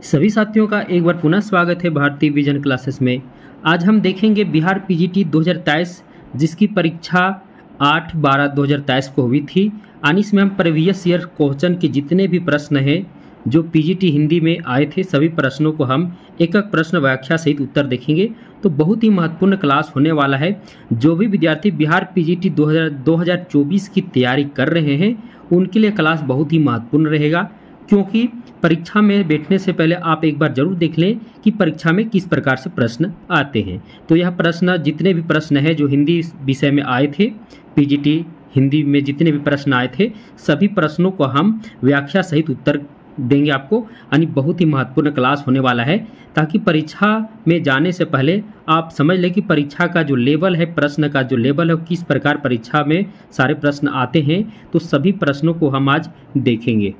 सभी साथियों का एक बार पुनः स्वागत है भारतीय विजन क्लासेस में। आज हम देखेंगे बिहार पीजीटी 2023 जिसकी परीक्षा 8/12/2023 को हुई थी। यानी इसमें हम प्रीवियस ईयर क्वेश्चन के जितने भी प्रश्न हैं जो पीजीटी हिंदी में आए थे सभी प्रश्नों को हम एक एक प्रश्न व्याख्या सहित उत्तर देखेंगे। तो बहुत ही महत्वपूर्ण क्लास होने वाला है। जो भी विद्यार्थी बिहार पीजीटी 2024 की तैयारी कर रहे हैं उनके लिए क्लास बहुत ही महत्वपूर्ण रहेगा, क्योंकि परीक्षा में बैठने से पहले आप एक बार जरूर देख लें कि परीक्षा में किस प्रकार से प्रश्न आते हैं। तो यह प्रश्न जितने भी प्रश्न हैं जो हिंदी विषय में आए थे, पीजीटी हिंदी में जितने भी प्रश्न आए थे सभी प्रश्नों को हम व्याख्या सहित उत्तर देंगे आपको। यानी बहुत ही महत्वपूर्ण क्लास होने वाला है, ताकि परीक्षा में जाने से पहले आप समझ लें कि परीक्षा का जो लेवल है, प्रश्न का जो लेवल है, किस प्रकार परीक्षा में सारे प्रश्न आते हैं। तो सभी प्रश्नों को हम आज देखेंगे।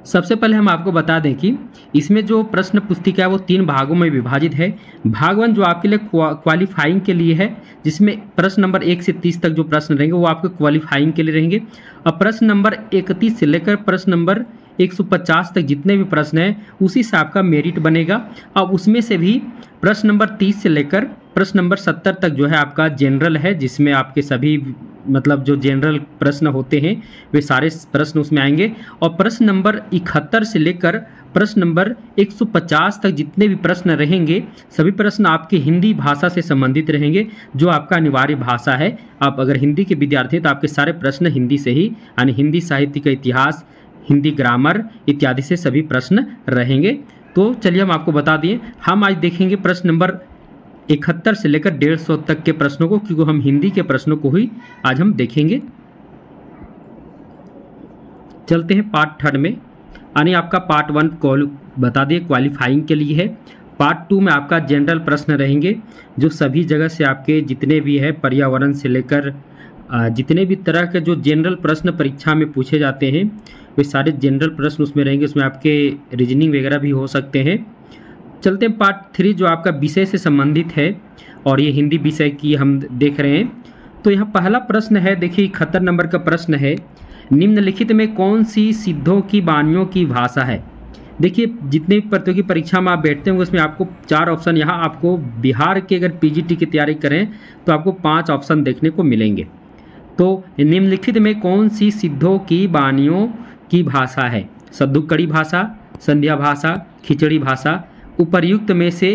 सबसे पहले हम आपको बता दें कि इसमें जो प्रश्न पुस्तिका है वो 3 भागों में विभाजित है। भाग 1 जो आपके लिए क्वालिफाइंग के लिए है, जिसमें प्रश्न नंबर 1 से 30 तक जो प्रश्न रहेंगे वो आपके क्वालिफाइंग के लिए रहेंगे। और प्रश्न नंबर 31 से लेकर प्रश्न नंबर 150 तक जितने भी प्रश्न हैं उसी से आपका मेरिट बनेगा। अब उसमें से भी प्रश्न नंबर 30 से लेकर प्रश्न नंबर 70 तक जो है आपका जनरल है, जिसमें आपके सभी जो जनरल प्रश्न होते हैं वे सारे प्रश्न उसमें आएंगे। और प्रश्न नंबर 71 से लेकर प्रश्न नंबर 150 तक जितने भी प्रश्न रहेंगे सभी प्रश्न आपके हिंदी भाषा से संबंधित रहेंगे, जो आपका अनिवार्य भाषा है। आप अगर हिंदी के विद्यार्थी हैं तो आपके सारे प्रश्न हिंदी से ही, यानी हिंदी साहित्य का इतिहास, हिंदी ग्रामर इत्यादि से सभी प्रश्न रहेंगे। तो चलिए हम आपको बता दिए, हम आज देखेंगे प्रश्न नंबर 71 से लेकर 150 तक के प्रश्नों को, क्योंकि हम हिंदी के प्रश्नों को ही आज हम देखेंगे। चलते हैं पार्ट 3 में। यानी आपका पार्ट 1 को बता दिए क्वालिफाइंग के लिए है। पार्ट 2 में आपका जनरल प्रश्न रहेंगे, जो सभी जगह से आपके जितने भी है पर्यावरण से लेकर जितने भी तरह के जो जनरल प्रश्न परीक्षा में पूछे जाते हैं वे सारे जनरल प्रश्न उसमें रहेंगे। उसमें आपके रीजनिंग वगैरह भी हो सकते हैं। चलते हैं पार्ट 3 जो आपका विषय से संबंधित है, और ये हिंदी विषय की हम देख रहे हैं। तो यहाँ पहला प्रश्न है, देखिए 71 नंबर का प्रश्न है, निम्नलिखित में कौन सी सिद्धों की वाणियों की भाषा है। देखिए जितने भी प्रतियोगी परीक्षा में आप बैठते होंगे उसमें आपको 4 ऑप्शन, यहाँ आपको बिहार के अगर पीजीटी की तैयारी करें तो आपको 5 ऑप्शन देखने को मिलेंगे। तो निम्नलिखित में कौन सी सिद्धों की वाणियों की भाषा है। सद्दुकड़ी भाषा, संध्या भाषा, खिचड़ी भाषा। उपर्युक्त में से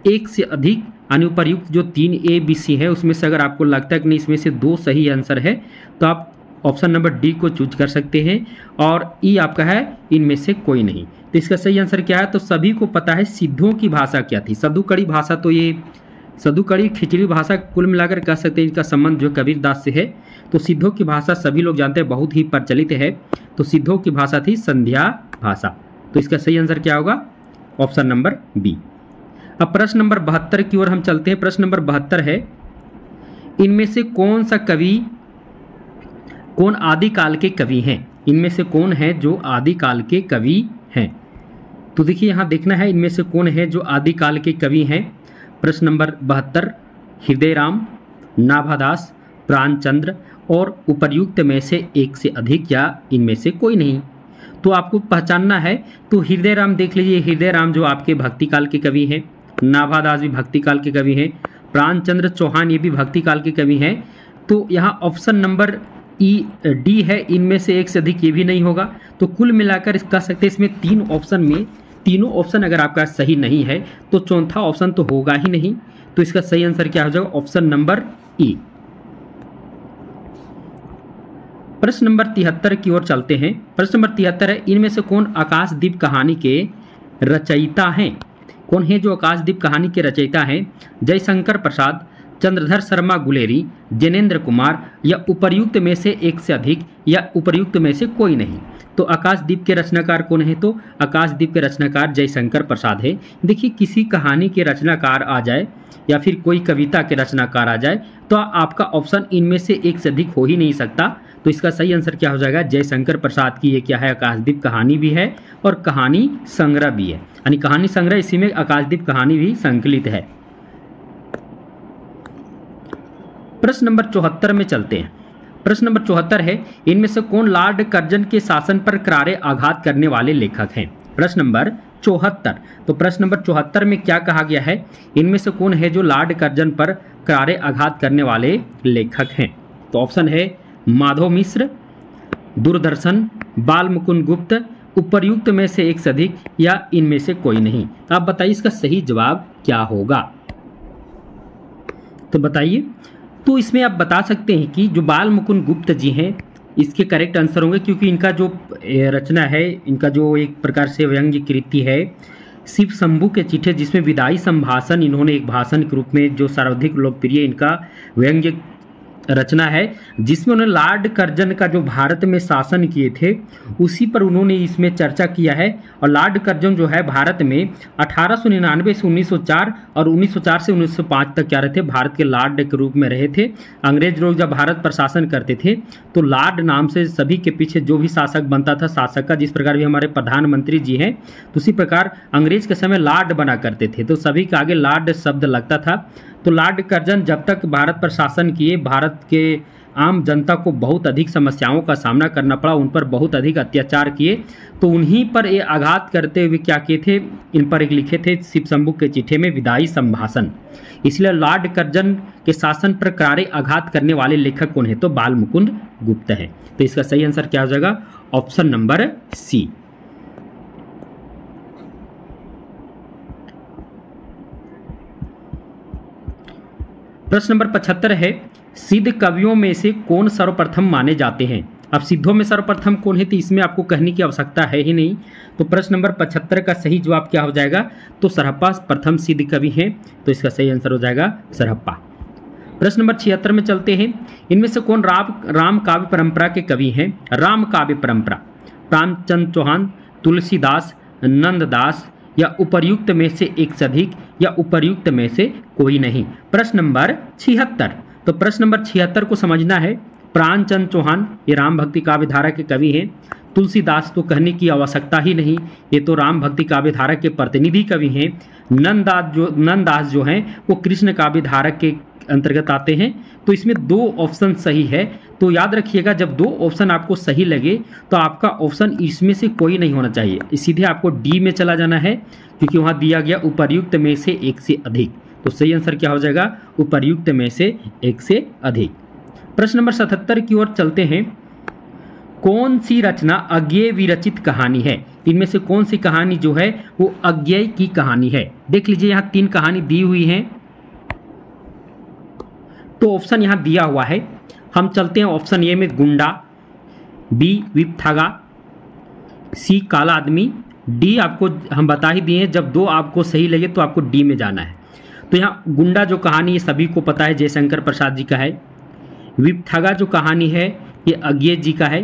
एक से अधिक, यानी उपर्युक्त जो 3 ABC है उसमें से अगर आपको लगता है कि नहीं इसमें से 2 सही आंसर है तो आप ऑप्शन नंबर डी को चूज कर सकते हैं, और ई आपका है इनमें से कोई नहीं। तो इसका सही आंसर क्या है, तो सभी को पता है सिद्धों की भाषा क्या थी। सद्दुकड़ी भाषा, तो ये सद्दुकड़ी खिचड़ी भाषा कुल मिलाकर कह सकते हैं इनका संबंध जो कबीरदास से है। तो सिद्धों की भाषा सभी लोग जानते हैं, बहुत ही प्रचलित है। तो सिद्धों की भाषा थी संध्या भाषा। तो इसका सही आंसर क्या होगा, ऑप्शन नंबर बी। अब प्रश्न नंबर 72 की ओर हम चलते हैं। प्रश्न नंबर 72 है, इनमें से कौन सा कवि कौन आदिकाल के कवि हैं। इनमें से कौन है जो आदिकाल के कवि हैं। तो देखिए यहाँ देखना है इनमें से कौन है जो आदिकाल के कवि हैं। प्रश्न नंबर 72, हृदयराम, नाभादास, प्राणचंद्र और उपर्युक्त में से एक से अधिक या इनमें से कोई नहीं। तो आपको पहचानना है। तो हृदयराम देख लीजिए, हृदयराम जो आपके भक्ति काल के कवि हैं, नाभादास भी भक्ति काल के कवि हैं, प्राणचंद्र चौहान ये भी भक्ति काल के कवि हैं। तो यहाँ ऑप्शन नंबर डी है, इनमें से एक से अधिक ये भी नहीं होगा। तो कुल मिलाकर कह सकते हैं इसमें 3 ऑप्शन में तीनों ऑप्शन अगर आपका सही नहीं है तो चौथा ऑप्शन तो होगा ही नहीं। तो इसका सही आंसर क्या हो जाएगा, ऑप्शन नंबर ई। प्रश्न नंबर 73 की ओर चलते हैं। प्रश्न नंबर 73 है, इनमें से कौन आकाशदीप कहानी के रचयिता हैं। कौन है जो आकाशदीप कहानी के रचयिता हैं। जयशंकर प्रसाद, चंद्रधर शर्मा गुलेरी, जैनेन्द्र कुमार या उपर्युक्त में से एक से अधिक या उपर्युक्त में से कोई नहीं। तो आकाशदीप के रचनाकार कौन है, तो आकाशदीप के रचनाकार जयशंकर प्रसाद है। देखिए किसी कहानी के रचनाकार आ जाए या फिर कोई कविता के रचनाकार आ जाए तो आपका ऑप्शन इनमें से एक से अधिक हो ही नहीं सकता। तो इसका सही आंसर क्या हो जाएगा, जयशंकर प्रसाद की ये क्या है, आकाशदीप कहानी भी है और कहानी संग्रह भी है। यानी कहानी संग्रह, इसी में आकाशदीप कहानी भी संकलित है। प्रश्न नंबर 74 में चलते हैं। प्रश्न नंबर 74 है, इनमें से कौन लॉर्ड कर्जन के शासन पर करारे आघात करने वाले लेखक हैं? प्रश्न नंबर 74। तो प्रश्न नंबर 74 में क्या कहा गया है, इनमें से कौन है जो लॉर्ड कर्जन पर करारे आघात करने वाले लेखक हैं? तो ऑप्शन है माधव मिश्र, दूरदर्शन, बाल मुकुंद गुप्त, उपर्युक्त में से एक से अधिक, या इनमें से कोई नहीं। तो आप बताइए इसका सही जवाब क्या होगा? तो बताइए। तो इसमें आप बता सकते हैं कि जो बाल मुकुंद गुप्त जी हैं इसके करेक्ट आंसर होंगे, क्योंकि इनका जो रचना है, इनका जो एक प्रकार से व्यंग्य कृति है शिव शंभू के चिट्ठे, जिसमें विदाई संभाषण इन्होंने एक भाषण के रूप में जो सर्वाधिक लोकप्रिय इनका व्यंग्य रचना है, जिसमें उन्होंने लॉर्ड कर्जन का जो भारत में शासन किए थे उसी पर उन्होंने इसमें चर्चा किया है। और लॉर्ड कर्जन जो है भारत में 1899 से 1904 और 1904 से 1905 तक क्या रहे थे, भारत के लॉर्ड के रूप में रहे थे। अंग्रेज लोग जब भारत पर शासन करते थे तो लॉर्ड नाम से सभी के पीछे जो भी शासक बनता था, शासक का, जिस प्रकार भी हमारे प्रधानमंत्री जी हैं तो उसी प्रकार अंग्रेज के समय लॉर्ड बना करते थे, तो सभी के आगे लॉर्ड शब्द लगता था। तो लॉर्ड कर्जन जब तक भारत पर शासन किए, भारत के आम जनता को बहुत अधिक समस्याओं का सामना करना पड़ा, उन पर बहुत अधिक अत्याचार किए, तो उन्हीं पर ये आघात करते हुए क्या किए थे, इन पर एक लिखे थे शिव शंभू के चिट्ठे में विदाई संभाषण। इसलिए लॉर्ड कर्जन के शासन पर करारे आघात करने वाले लेखक कौन है? तो बाल मुकुंद गुप्त है। तो इसका सही आंसर क्या हो जाएगा? Option number C. प्रश्न नंबर 75 है, सिद्ध कवियों में से कौन सर्वप्रथम माने जाते हैं? अब सिद्धों में सर्वप्रथम कौन है तो इसमें आपको कहने की आवश्यकता है ही नहीं। तो प्रश्न नंबर 75 का सही जवाब क्या हो जाएगा? तो सरहप्पा प्रथम सिद्ध कवि हैं, तो इसका सही आंसर हो जाएगा सरहप्पा। प्रश्न नंबर 76 में चलते हैं, इनमें से कौन राम काव्य परंपरा के कवि हैं? राम काव्य परंपरा, रामचंद्र चौहान, तुलसीदास, नंददास, या उपर्युक्त में से एक से अधिक, या उपर्युक्त में से कोई नहीं। प्रश्न नंबर 76। तो प्रश्न नंबर 76 को समझना है। प्राणचंद्र चौहान ये राम भक्ति काव्य धारा के कवि हैं। तुलसीदास तो कहने की आवश्यकता ही नहीं, ये तो राम भक्ति काव्य धारा के प्रतिनिधि कवि हैं। नंददास जो हैं वो कृष्ण काव्य धारा के अंतर्गत आते हैं। तो इसमें दो ऑप्शन सही है, तो याद रखिएगा जब दो ऑप्शन आपको सही लगे तो आपका ऑप्शन इसमें से कोई नहीं होना चाहिए, सीधे आपको डी में चला जाना है, क्योंकि वहाँ दिया गया उपर्युक्त में से एक से अधिक। तो सही आंसर क्या हो जाएगा? उपर्युक्त में से एक से अधिक। प्रश्न नंबर 77 की ओर चलते हैं। कौन सी रचना अज्ञेय विरचित कहानी है? इनमें से कौन सी कहानी जो है वो अज्ञेय की कहानी है? देख लीजिए यहाँ 3 कहानी दी हुई हैं, तो ऑप्शन यहाँ दिया हुआ है। हम चलते हैं ऑप्शन ए में गुंडा, बी विपथागा, सी काला आदमी, डी आपको हम बता ही दिए हैं, जब दो आपको सही लगे तो आपको डी में जाना है। तो यहाँ गुंडा जो कहानी है सभी को पता है, जयशंकर प्रसाद जी का है। विपथागा जो कहानी है ये अज्ञेय जी का है।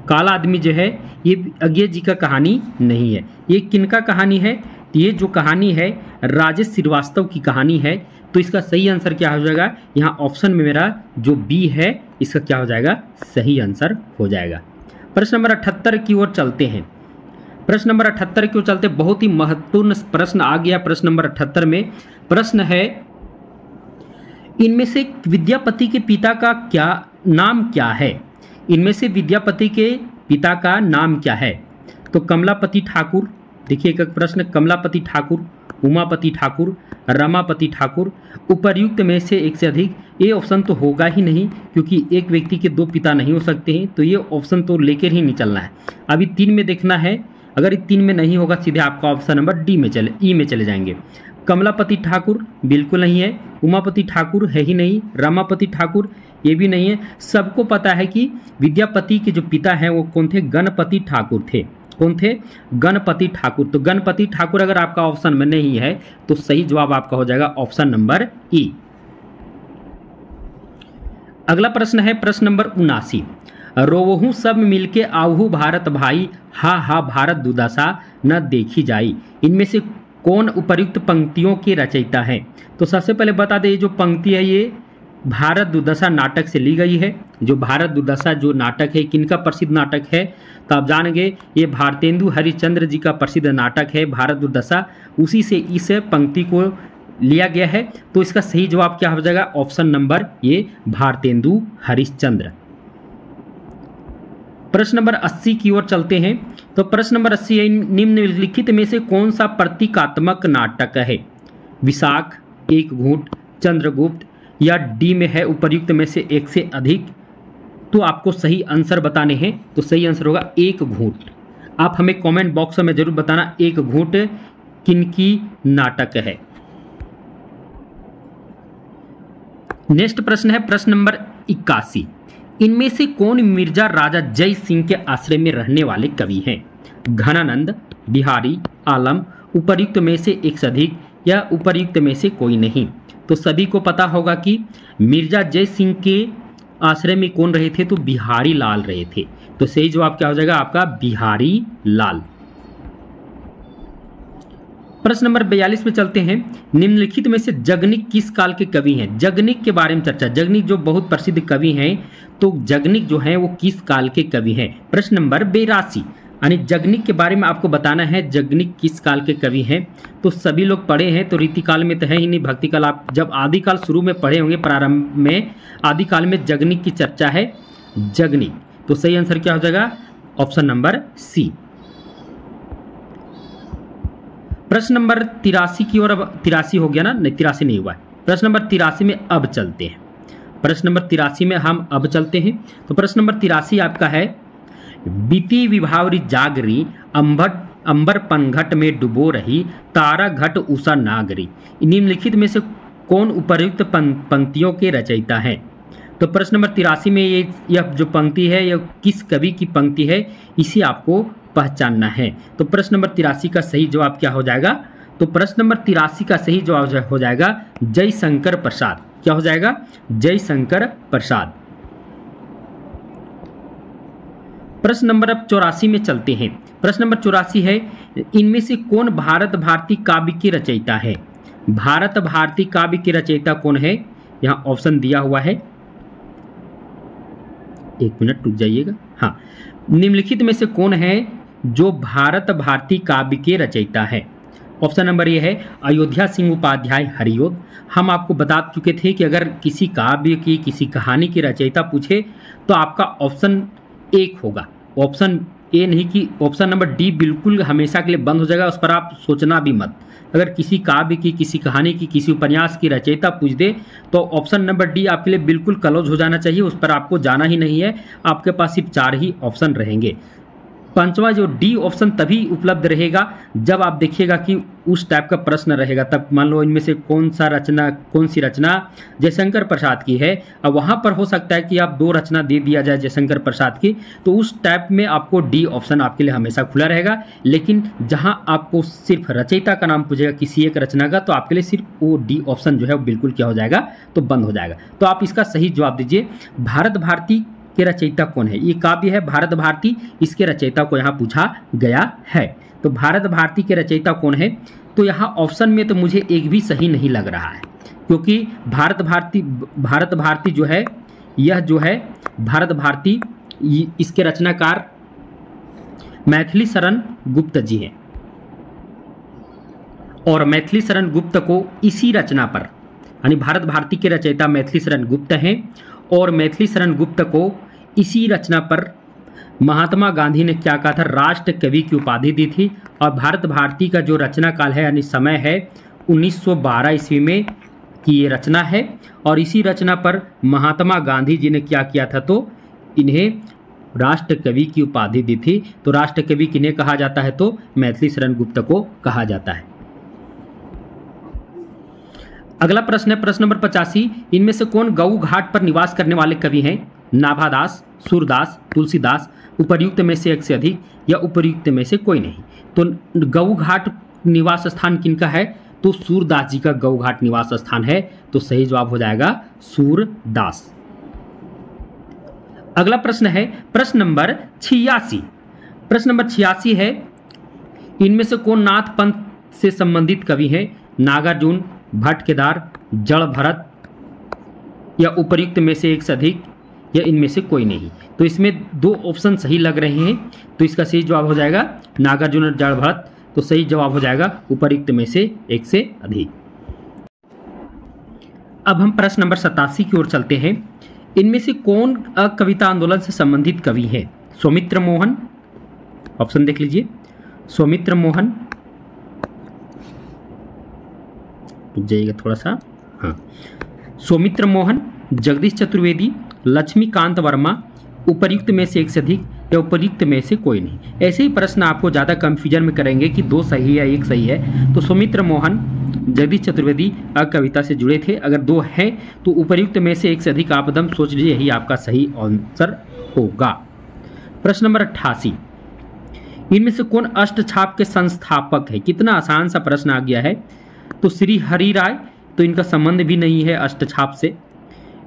काला आदमी जो है ये अज्ञेय जी का कहानी नहीं है। ये किनका कहानी है? ये जो कहानी है राजेश श्रीवास्तव की कहानी है। तो इसका सही आंसर क्या हो जाएगा? यहाँ ऑप्शन में मेरा जो बी है इसका क्या हो जाएगा? सही आंसर हो जाएगा। प्रश्न नंबर 78 की ओर चलते हैं। प्रश्न नंबर 78 की ओर चलते बहुत ही महत्वपूर्ण प्रश्न आ गया। प्रश्न नंबर 78 में प्रश्न है, इनमें से विद्यापति के पिता का नाम क्या है? इनमें से विद्यापति के पिता का नाम क्या है? तो कमलापति ठाकुर, देखिए एक प्रश्न, कमलापति ठाकुर, उमापति ठाकुर, रमापति ठाकुर, उपर्युक्त में से एक से अधिक। ये ऑप्शन तो होगा ही नहीं, क्योंकि एक व्यक्ति के 2 पिता नहीं हो सकते हैं, तो ये ऑप्शन तो लेकर ही नहीं चलना है। अभी 3 में देखना है, अगर 3 में नहीं होगा सीधे आपका ऑप्शन नंबर ई में चले जाएंगे। कमलापति ठाकुर बिल्कुल नहीं है, उमापति ठाकुर है ही नहीं, रमापति ठाकुर ये भी नहीं है। सबको पता है कि विद्यापति के जो पिता हैं वो कौन थे? गणपति ठाकुर थे। कौन थे? गणपति ठाकुर। तो गणपति ठाकुर अगर आपका ऑप्शन में नहीं है तो सही जवाब आपका हो जाएगा ऑप्शन नंबर ई। अगला प्रश्न है प्रश्न नंबर 79। रोवहु सब मिलके आहू भारत भाई, हा हा भारत दुर्दशा न देखी जाई। इनमें से कौन उपर्युक्त पंक्तियों के रचयिता हैं? तो सबसे पहले बता दें, जो पंक्ति है ये भारत दुर्दशा नाटक से ली गई है। जो भारत दुर्दशा जो नाटक है किनका प्रसिद्ध नाटक है? तो आप जानेंगे ये भारतेंदु हरिश्चंद्र जी का प्रसिद्ध नाटक है भारत दुर्दशा, उसी से इस पंक्ति को लिया गया है। तो इसका सही जवाब क्या हो जाएगा? ऑप्शन नंबर ये भारतेंदु हरिश्चंद्र। प्रश्न नंबर 80 की ओर चलते हैं। तो प्रश्न नंबर 80 है, निम्नलिखित में से कौन सा प्रतीकात्मक नाटक है? विशाख, एक घूंट, चंद्रगुप्त या डी में है उपर्युक्त में से एक से अधिक? तो आपको सही आंसर बताने हैं। तो सही आंसर होगा एक घूंट। आप हमें कमेंट बॉक्स में जरूर बताना एक घूंट किनकी नाटक है। नेक्स्ट प्रश्न है प्रश्न नंबर 81। इनमें से कौन मिर्जा राजा जय सिंह के आश्रय में रहने वाले कवि हैं? घनानंद, बिहारी, आलम, उपर्युक्त में से एक से अधिक या उपर्युक्त में से कोई नहीं? तो सभी को पता होगा कि मिर्जा जय सिंह के आश्रय में कौन रहे थे? तो बिहारी लाल रहे थे। तो सही जवाब क्या हो जाएगा आपका? बिहारी लाल। प्रश्न नंबर 42 में चलते हैं। निम्नलिखित में से जगनिक किस काल के कवि हैं? जगनिक के बारे में चर्चा। जगनिक जो बहुत प्रसिद्ध कवि हैं, तो जगनिक जो हैं वो किस काल के कवि हैं? प्रश्न नंबर 82, यानी जगनिक के बारे में आपको बताना है जगनिक किस काल के कवि हैं। तो सभी लोग पढ़े हैं, तो रीतिकाल में तो है ही नहीं, भक्तिकाल आप जब आदिकाल शुरू में पढ़े होंगे, प्रारंभ में आदिकाल में जगनिक की चर्चा है। जगनिक, तो सही आंसर क्या हो जाएगा? Option number C. प्रश्न नंबर 83 की ओर, अब 83 हो गया ना? नहीं, 83 नहीं हुआ है। प्रश्न नंबर 83 में अब चलते हैं। प्रश्न नंबर 83 में हम अब चलते हैं। तो प्रश्न नंबर 83 आपका है, बीती विभावरी जागरी, अंबर पनघट में डुबो रही, तारा घट उषा नागरी। निम्नलिखित में से कौन उपर्युक्त पंक्तियों के रचयिता हैं? तो प्रश्न नंबर 83 में यह जो पंक्ति है यह किस कवि की पंक्ति है, इसे आपको पहचानना है। तो प्रश्न नंबर 83 का सही जवाब क्या हो जाएगा? तो प्रश्न नंबर 83 का सही जवाब हो जाएगा जयशंकर प्रसाद। क्या हो जाएगा? जयशंकर प्रसाद। प्रश्न नंबर अब 84 में चलते हैं। प्रश्न नंबर 84 है, इनमें से कौन भारत भारती काव्य के रचयिता है? भारत भारती काव्य के रचयिता कौन है? यहाँ ऑप्शन दिया हुआ है, एक मिनट रुक जाइएगा। हाँ, निम्नलिखित में से कौन है जो भारत भारती काव्य के रचयिता है? ऑप्शन नंबर ये है अयोध्या सिंह उपाध्याय हरिओद। हम आपको बता चुके थे कि अगर किसी काव्य की, किसी कहानी की रचयिता पूछे तो आपका ऑप्शन एक होगा, ऑप्शन ए नहीं कि ऑप्शन नंबर डी बिल्कुल हमेशा के लिए बंद हो जाएगा, उस पर आप सोचना भी मत। अगर किसी काव्य की, किसी कहानी की, किसी उपन्यास की रचयिता पूछ दे तो ऑप्शन नंबर डी आपके लिए बिल्कुल क्लोज हो जाना चाहिए, उस पर आपको जाना ही नहीं है। आपके पास सिर्फ 4 ही ऑप्शन रहेंगे। पांचवा जो डी ऑप्शन तभी उपलब्ध रहेगा जब आप देखिएगा कि उस टाइप का प्रश्न रहेगा, तब मान लो इनमें से कौन सी रचना जयशंकर प्रसाद की है। अब वहाँ पर हो सकता है कि आप 2 रचना दे दिया जाए जयशंकर प्रसाद की, तो उस टाइप में आपको डी ऑप्शन आपके लिए हमेशा खुला रहेगा। लेकिन जहाँ आपको सिर्फ रचयिता का नाम पूछेगा किसी एक रचना का, तो आपके लिए सिर्फ वो डी ऑप्शन जो है वो बिल्कुल क्या हो जाएगा? तो बंद हो जाएगा। तो आप इसका सही जवाब दीजिए, भारत भारती के रचयिता कौन है? ये काव्य है भारत भारती, इसके रचयिता को यहाँ पूछा गया है। तो भारत भारती के रचयिता कौन है? तो यहाँ ऑप्शन में तो मुझे एक भी सही नहीं लग रहा है, क्योंकि भारत भारती जो है, यह जो है भारत भारती, इसके रचनाकार मैथिली शरण गुप्त जी हैं। और मैथिली शरण गुप्त को इसी रचना पर, यानी भारत भारती के रचयिता मैथिली शरण गुप्त हैं, और मैथिली शरण गुप्त को इसी रचना पर महात्मा गांधी ने क्या कहा था? राष्ट्र कवि की उपाधि दी थी। और भारत भारती का जो रचना काल है, यानी समय है 1912 ईस्वी में की ये रचना है। और इसी रचना पर महात्मा गांधी जी ने क्या किया था? तो इन्हें राष्ट्र कवि की उपाधि दी थी। तो राष्ट्र कवि किन्हें कहा जाता है? तो मैथिली शरण गुप्त को कहा जाता है। अगला प्रश्न है प्रश्न नंबर 85। इनमें से कौन गऊ घाट पर निवास करने वाले कवि हैं? नाभादास, सूरदास, तुलसीदास, उपर्युक्त में से एक से अधिक या उपर्युक्त में से कोई नहीं? तो गऊ घाट निवास स्थान किनका है? तो सूरदास जी का गऊ घाट निवास स्थान है। तो सही जवाब हो जाएगा सूरदास। अगला प्रश्न है प्रश्न नंबर 86। प्रश्न नंबर 86 है, इनमें से कौन नाथ पंथ से संबंधित कवि हैं? नागार्जुन, भट्ट केदार, जड़ भरत या उपर्युक्त में से एक से अधिक या इनमें से कोई नहीं? तो इसमें 2 ऑप्शन सही लग रहे हैं, तो इसका सही जवाब हो जाएगा नागार्जुन और जड़ भरत। तो सही जवाब हो जाएगा उपर्युक्त में से एक से अधिक। अब हम प्रश्न नंबर 87 की ओर चलते हैं। इनमें से कौन कविता आंदोलन से संबंधित कवि है? सौमित्र मोहन, ऑप्शन देख लीजिए, सौमित्र मोहन, रुक जाइएगा थोड़ा सा, हाँ, सौमित्र मोहन, जगदीश चतुर्वेदी, लक्ष्मीकांत वर्मा, उपर्युक्त में से एक से अधिक या उपर्युक्त में से कोई नहीं। ऐसे ही प्रश्न आपको ज़्यादा कंफ्यूजन में करेंगे कि दो सही है एक सही है। तो सौमित्र मोहन, जगदीश चतुर्वेदी कविता से जुड़े थे। अगर दो हैं तो उपर्युक्त में से एक से अधिक आप एकदम सोच लीजिए, यही आपका सही आंसर होगा। प्रश्न नंबर 88, इनमें से कौन अष्टछाप के संस्थापक है? कितना आसान सा प्रश्न आ गया है। तो श्री हरि राय, तो इनका संबंध भी नहीं है अष्टछाप से।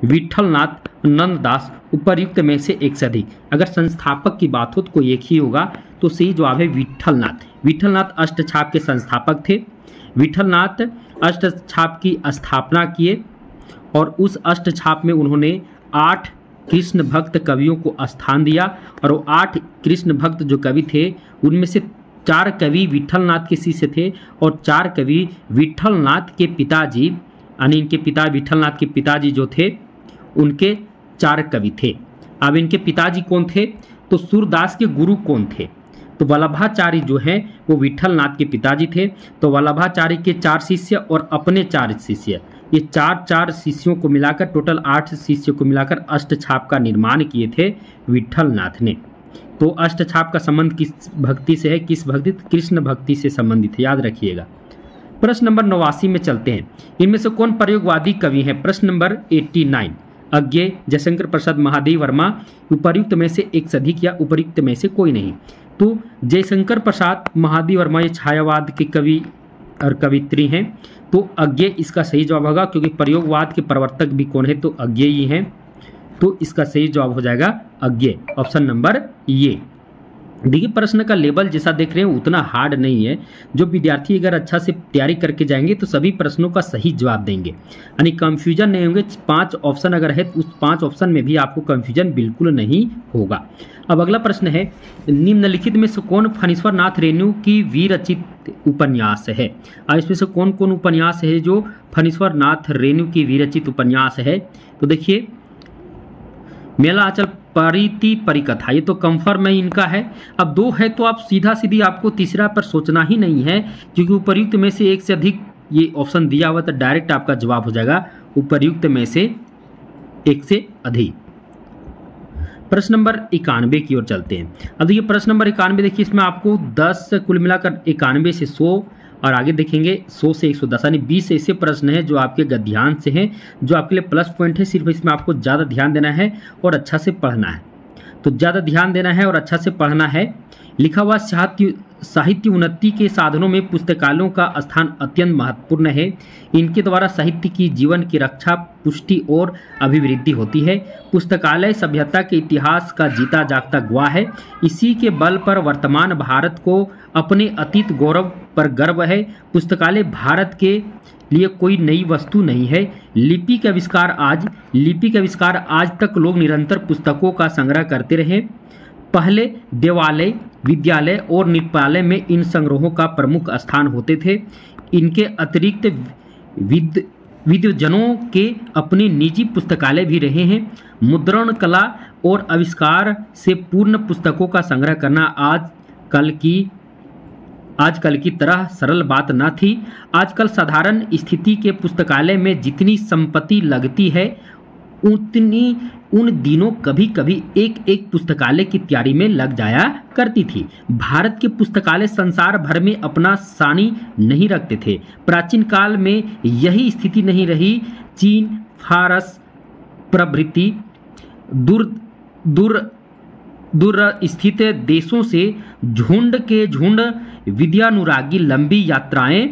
विठलनाथ नंददास, उपर्युक्त में से एक से अधिक। अगर संस्थापक की बात हो तो कोई एक ही होगा, तो सही जवाब है विठलनाथ। विठलनाथ अष्टछाप के संस्थापक थे। विठलनाथ अष्टछाप की स्थापना किए और उस अष्टछाप में उन्होंने 8 कृष्ण भक्त कवियों को स्थान दिया, और वो 8 कृष्ण भक्त जो कवि थे उनमें से 4 कवि विठलनाथ के शिष्य थे और 4 कवि विठलनाथ के पिताजी, यानी इनके पिता विठलनाथ के पिताजी जो थे उनके 4 कवि थे। अब इनके पिताजी कौन थे? तो सूरदास के गुरु कौन थे? तो वल्लभाचार्य जो हैं वो विठलनाथ के पिताजी थे। तो वल्लभाचार्य के 4 शिष्य और अपने 4 शिष्य, ये 4 शिष्यों को मिलाकर टोटल 8 शिष्यों को मिलाकर अष्टछाप का निर्माण किए थे विठलनाथ ने। तो अष्टछाप का संबंध किस भक्ति से है? किस भक्ति? कृष्ण भक्ति से संबंधित है, याद रखिएगा। प्रश्न नंबर 89 में चलते हैं। इनमें से कौन प्रयोगवादी कवि है? प्रश्न नंबर 89, अज्ञेय, जयशंकर प्रसाद, महादेव वर्मा, उपर्युक्त में से एक से अधिक या उपर्युक्त में से कोई नहीं। तो जयशंकर प्रसाद, महादेव वर्मा ये छायावाद के कवि और कवित्री हैं। तो अज्ञेय इसका सही जवाब होगा, क्योंकि प्रयोगवाद के प्रवर्तक भी कौन है? तो अज्ञेय ही हैं। तो इसका सही जवाब हो जाएगा अज्ञेय, ऑप्शन नंबर ये। देखिए प्रश्न का लेवल जैसा देख रहे हैं उतना हार्ड नहीं है। जो विद्यार्थी अगर अच्छा से तैयारी करके जाएंगे तो सभी प्रश्नों का सही जवाब देंगे, यानी कंफ्यूजन नहीं होंगे। 5 ऑप्शन अगर है तो उस 5 ऑप्शन में भी आपको कंफ्यूजन बिल्कुल नहीं होगा। अब अगला प्रश्न है, निम्नलिखित में से कौन फणीश्वर नाथ रेणु की विरचित उपन्यास है? अब इसमें से कौन कौन उपन्यास है जो फणीश्वर नाथ रेणु की विरचित उपन्यास है? तो देखिए, मेला आंचल परिति परिकथा, ये तो कंफर्म है इनका है। अब 2 है तो आप सीधा सीधी आपको तीसरा पर सोचना ही नहीं है, क्योंकि उपर्युक्त में से एक से अधिक ये ऑप्शन दिया हुआ तो डायरेक्ट आपका जवाब हो जाएगा उपर्युक्त में से एक से अधिक। प्रश्न नंबर 91 की ओर चलते हैं। अब देखिए प्रश्न नंबर 91, देखिए इसमें आपको 10 कुल मिलाकर 91 से 100 और आगे देखेंगे 100 से 110, यानी 20 ऐसे प्रश्न हैं जो आपके गद्यांश से हैं, जो आपके लिए प्लस पॉइंट है। सिर्फ इसमें आपको ज़्यादा ध्यान देना है और अच्छा से पढ़ना है। तो ज़्यादा ध्यान देना है और अच्छा से पढ़ना है। लिखा हुआ साहित्य उन्नति के साधनों में पुस्तकालयों का स्थान अत्यंत महत्वपूर्ण है। इनके द्वारा साहित्य की जीवन की रक्षा, पुष्टि और अभिवृद्धि होती है। पुस्तकालय सभ्यता के इतिहास का जीता जागता गवाह है। इसी के बल पर वर्तमान भारत को अपने अतीत गौरव पर गर्व है। पुस्तकालय भारत के लिए कोई नई वस्तु नहीं है। लिपि का आविष्कार आज तक लोग निरंतर पुस्तकों का संग्रह करते रहे। पहले देवालय, विद्यालय और नृत्यालय में इन संग्रहों का प्रमुख स्थान होते थे। इनके अतिरिक्त विद्वजनों के अपने निजी पुस्तकालय भी रहे हैं। मुद्रण कला और आविष्कार से पूर्ण पुस्तकों का संग्रह करना आजकल की तरह सरल बात न थी। आजकल साधारण स्थिति के पुस्तकालय में जितनी संपत्ति लगती है उतनी उन दिनों कभी कभी एक पुस्तकालय की तैयारी में लग जाया करती थी। भारत के पुस्तकालय संसार भर में अपना सानी नहीं रखते थे। प्राचीन काल में यही स्थिति नहीं रही। चीन, फारस प्रभृति दूर स्थित देशों से झुंड के झुंड विद्यानुरागी लंबी यात्राएं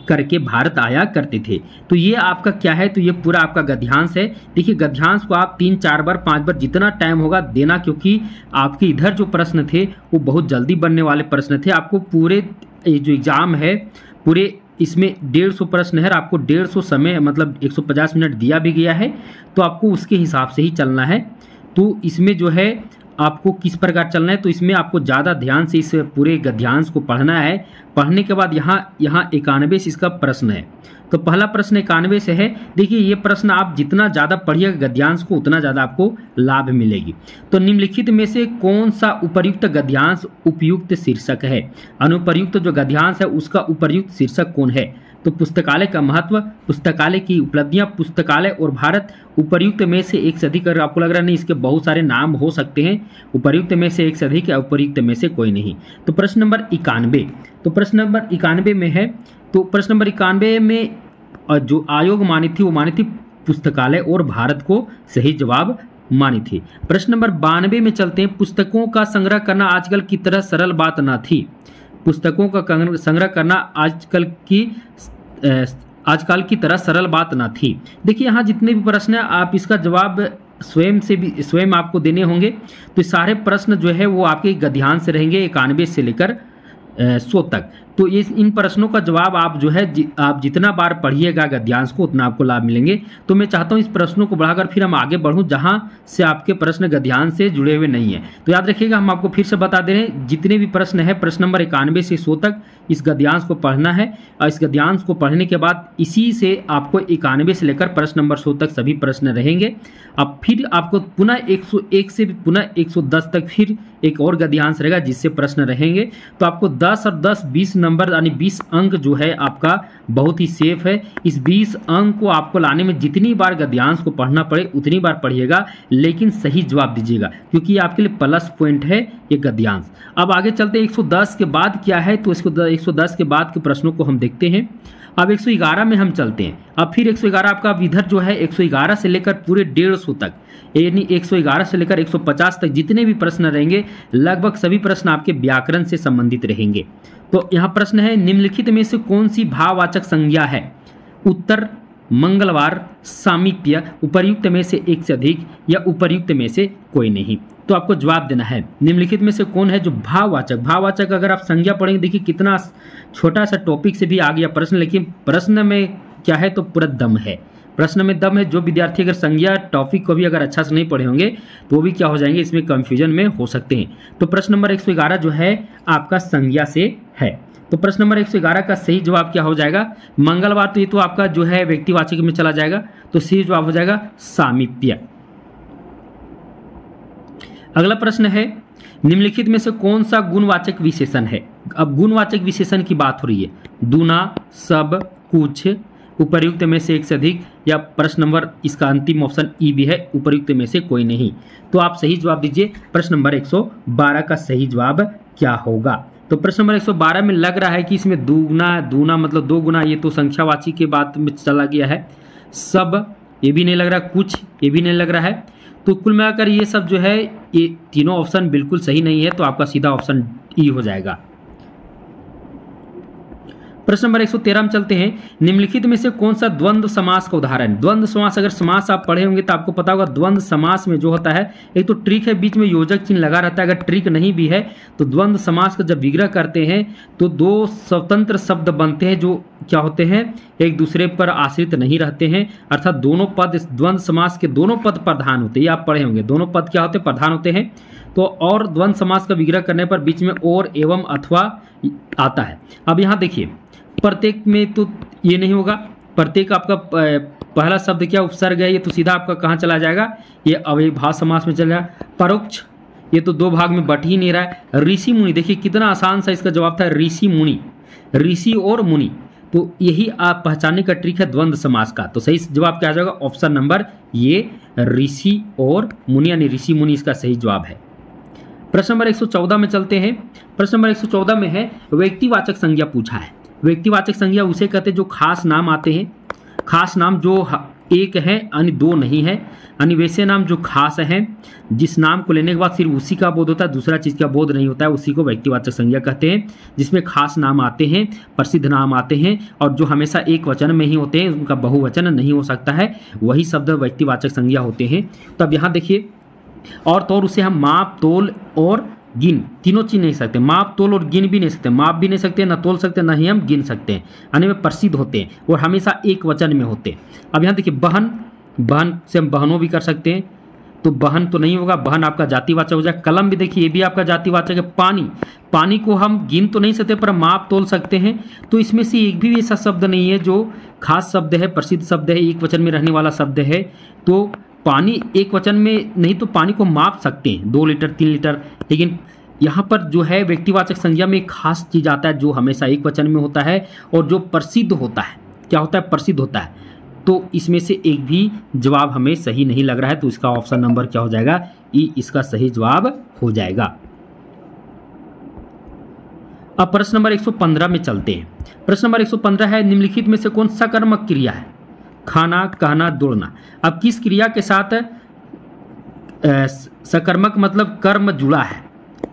करके भारत आया करते थे। तो ये आपका क्या है? तो ये पूरा आपका गद्यांश है। देखिए गद्यांश को आप 3, 4 बार, 5 बार जितना टाइम होगा देना, क्योंकि आपके इधर जो प्रश्न थे वो बहुत जल्दी बनने वाले प्रश्न थे। आपको पूरे जो एग्ज़ाम है पूरे इसमें 150 प्रश्न है, आपको 150 समय मतलब 150 मिनट दिया भी गया है, तो आपको उसके हिसाब से ही चलना है। तो इसमें जो है आपको किस प्रकार चलना है, तो इसमें आपको ज़्यादा ध्यान से इस पूरे गद्यांश को पढ़ना है। पढ़ने के बाद यहाँ 91 से इसका प्रश्न है। तो पहला प्रश्न 91 से है। देखिए ये प्रश्न आप जितना ज़्यादा पढ़िएगा गद्यांश को उतना ज़्यादा आपको लाभ मिलेगी। तो निम्नलिखित में से कौन सा उपर्युक्त गद्यांश उपयुक्त शीर्षक है? अनुपर्युक्त जो गद्यांश है उसका उपर्युक्त शीर्षक कौन है? तो पुस्तकालय का महत्व, पुस्तकालय की उपलब्धियां, पुस्तकालय और भारत, उपर्युक्त में से एक से अधिक। अगर आपको लग रहा नहीं इसके बहुत सारे नाम हो सकते हैं, उपर्युक्त में से एक से अधिक या उपर्युक्त में से कोई नहीं। तो प्रश्न नंबर 91, तो प्रश्न नंबर 91 में है। तो प्रश्न नंबर 91 में जो आयोग मानी थी वो मानी थी पुस्तकालय और भारत को सही जवाब मानी थी। प्रश्न नंबर 92 में चलते हैं। पुस्तकों का संग्रह करना आजकल की तरह सरल बात न थी। पुस्तकों का संग्रह करना आजकल की तरह सरल बात ना थी। देखिए यहाँ जितने भी प्रश्न हैं आप इसका जवाब स्वयं आपको देने होंगे। तो सारे प्रश्न जो है वो आपके गद्यांश से रहेंगे 91 से लेकर 100 तक। तो ये इन प्रश्नों का जवाब आप जो है आप जितना बार पढ़िएगा गद्यांश को उतना आपको लाभ मिलेंगे। तो मैं चाहता हूँ इस प्रश्नों को बढ़ाकर फिर हम आगे बढ़ूँ जहाँ से आपके प्रश्न गद्यांश से जुड़े हुए नहीं हैं। तो याद रखिएगा, हम आपको फिर से बता दे रहे हैं जितने भी प्रश्न है प्रश्न नंबर 91 से 100 तक इस गद्यांश को पढ़ना है। और इस गद्यांश को पढ़ने के बाद इसी से आपको 91 से लेकर प्रश्न नंबर 100 तक सभी प्रश्न रहेंगे। अब फिर आपको पुनः 101 से पुनः 110 तक फिर एक और गद्यांश रहेगा जिससे प्रश्न रहेंगे। तो आपको 10 और 10 20 नंबर यानी 20 अंक जो है आपका बहुत ही सेफ है। इस 20 अंक को आपको लाने में जितनी बार गद्यांश को पढ़ना पड़े उतनी बार पढ़िएगा, लेकिन सही जवाब दीजिएगा क्योंकि ये आपके लिए प्लस पॉइंट है ये गद्यांश। अब आगे चलते 110 के बाद क्या है, तो इसको 110 के बाद के प्रश्नों को हम देखते हैं। अब 111 में हम चलते हैं। अब फिर 111 आपका इधर जो है 111 से लेकर पूरे 150 तक, यानी 111 से लेकर 150 तक जितने भी प्रश्न रहेंगे लगभग सभी प्रश्न आपके व्याकरण से संबंधित रहेंगे। तो यहाँ प्रश्न है निम्नलिखित में से कौन सी भाववाचक संज्ञा है? उत्तर, मंगलवार, सामीप्य, उपर्युक्त में से एक से अधिक या उपर्युक्त में से कोई नहीं। तो आपको जवाब देना है निम्नलिखित में से कौन है जो भाववाचक अगर आप संज्ञा पढ़ेंगे, देखिए कितना छोटा सा टॉपिक से भी आ गया प्रश्न, लेकिन प्रश्न में क्या है तो पूरा दम है, प्रश्न में दम है। जो विद्यार्थी अगर संज्ञा टॉपिक को भी अगर अच्छा से नहीं पढ़े होंगे तो वो भी क्या हो जाएंगे, इसमें कंफ्यूजन में हो सकते हैं। तो प्रश्न नंबर 111 जो है आपका संज्ञा से है। तो प्रश्न नंबर 111 का सही जवाब क्या हो जाएगा? मंगलवार। तो ये तो आपका जो है व्यक्तिवाचक में चला जाएगा, तो सही जवाब हो जाएगा सामीप्य। अगला प्रश्न है निम्नलिखित में से कौन सा गुणवाचक विशेषण है? अब गुणवाचक विशेषण की बात हो रही है। दूना, सब, कुछ, उपर्युक्त में से एक से अधिक या प्रश्न नंबर इसका अंतिम ऑप्शन ई भी है, उपर्युक्त में से कोई नहीं। तो आप सही जवाब दीजिए। प्रश्न नंबर 112 का सही जवाब क्या होगा? तो प्रश्न नंबर 112 में लग रहा है कि इसमें दूना मतलब 2 गुना, ये तो संख्यावाची के बात में चला गया है। सब ये भी नहीं लग रहा, कुछ ये भी नहीं लग रहा है। तो कुल मिलाकर ये सब जो है ये तीनों ऑप्शन बिल्कुल सही नहीं है, तो आपका सीधा ऑप्शन ई हो जाएगा। प्रश्न नंबर 113 में चलते हैं। निम्नलिखित में से कौन सा द्वंद्व समास का उदाहरण? द्वंद्व समास अगर समास आप पढ़े होंगे तो आपको पता होगा द्वंद्व समास में जो होता है एक तो ट्रिक है, बीच में योजक चिन्ह लगा रहता है। अगर ट्रिक नहीं भी है तो द्वंद्व समास का जब विग्रह करते हैं तो 2 स्वतंत्र शब्द बनते हैं जो क्या होते हैं, एक दूसरे पर आश्रित नहीं रहते हैं, अर्थात दोनों पद द्वंद्व समास के दोनों पद प्रधान होते हैं। ये आप पढ़े होंगे, दोनों पद क्या होते हैं, प्रधान होते हैं। तो और द्वंद्व समास का विग्रह करने पर बीच में और, एवं, अथवा आता है। अब यहाँ देखिए प्रत्येक में तो ये नहीं होगा, प्रत्येक आपका पहला शब्द क्या उपसर्ग है, ये तो सीधा आपका कहाँ चला जाएगा, ये अव्ययीभाव समास में चल जाएगा। परोक्ष ये तो 2 भाग में बट ही नहीं रहा है। ऋषि मुनि, देखिए कितना आसान सा इसका जवाब था, ऋषि मुनि, ऋषि और मुनि। तो यही आप पहचानने का ट्रिक है द्वंद्व समास का। तो सही जवाब क्या आ जाएगा, ऑप्शन नंबर ये ऋषि और मुनि यानी ऋषि मुनि इसका सही जवाब है। प्रश्न नंबर 114 में चलते हैं। प्रश्न नंबर 114 में है व्यक्तिवाचक संज्ञा पूछा है। व्यक्तिवाचक संज्ञा उसे कहते हैं जो खास नाम आते हैं, खास नाम जो एक है यानी 2 नहीं है, यानी वैसे नाम जो खास हैं जिस नाम को लेने के बाद सिर्फ उसी का बोध होता है, दूसरा चीज़ का बोध नहीं होता है, उसी को व्यक्तिवाचक संज्ञा कहते हैं। जिसमें खास नाम आते हैं, प्रसिद्ध नाम आते हैं और जो हमेशा एक वचन में ही होते हैं, उनका बहुवचन नहीं हो सकता है, वही शब्द व्यक्तिवाचक संज्ञा होते हैं। तो अब यहाँ देखिए और तो और उसे हम माप, तोल और गिन तीनों चीज नहीं सकते, माप, तोल और गिन भी नहीं सकते, माप भी नहीं सकते, ना तोल सकते, ना ही हम गिन सकते हैं, यानी वे प्रसिद्ध होते हैं और हमेशा एक वचन में होते हैं। अब यहाँ देखिए बहन, बहन से हम बहनों भी कर सकते हैं। तो बहन तो नहीं होगा, बहन आपका जातिवाचक हो जाएगा। कलम भी देखिए, ये भी आपका जातिवाचक है। पानी, पानी को हम गिन तो नहीं सकते पर माप तोल सकते हैं। तो इसमें से एक भी ऐसा शब्द नहीं है जो खास शब्द है, प्रसिद्ध शब्द है, एक वचन में रहने वाला शब्द है। तो पानी एक वचन में नहीं, तो पानी को माप सकते हैं 2 लीटर 3 लीटर, लेकिन यहाँ पर जो है व्यक्तिवाचक संज्ञा में एक खास चीज़ आता है जो हमेशा एक वचन में होता है और जो प्रसिद्ध होता है। क्या होता है? प्रसिद्ध होता है। तो इसमें से एक भी जवाब हमें सही नहीं लग रहा है, तो इसका ऑप्शन नंबर क्या हो जाएगा? ई इसका सही जवाब हो जाएगा। अब प्रश्न नंबर 115 में चलते हैं। प्रश्न नंबर 115 है, निम्नलिखित में से कौन सकर्मक क्रिया है? खाना, कहना, दौड़ना। अब किस क्रिया के साथ सकर्मक मतलब कर्म जुड़ा है?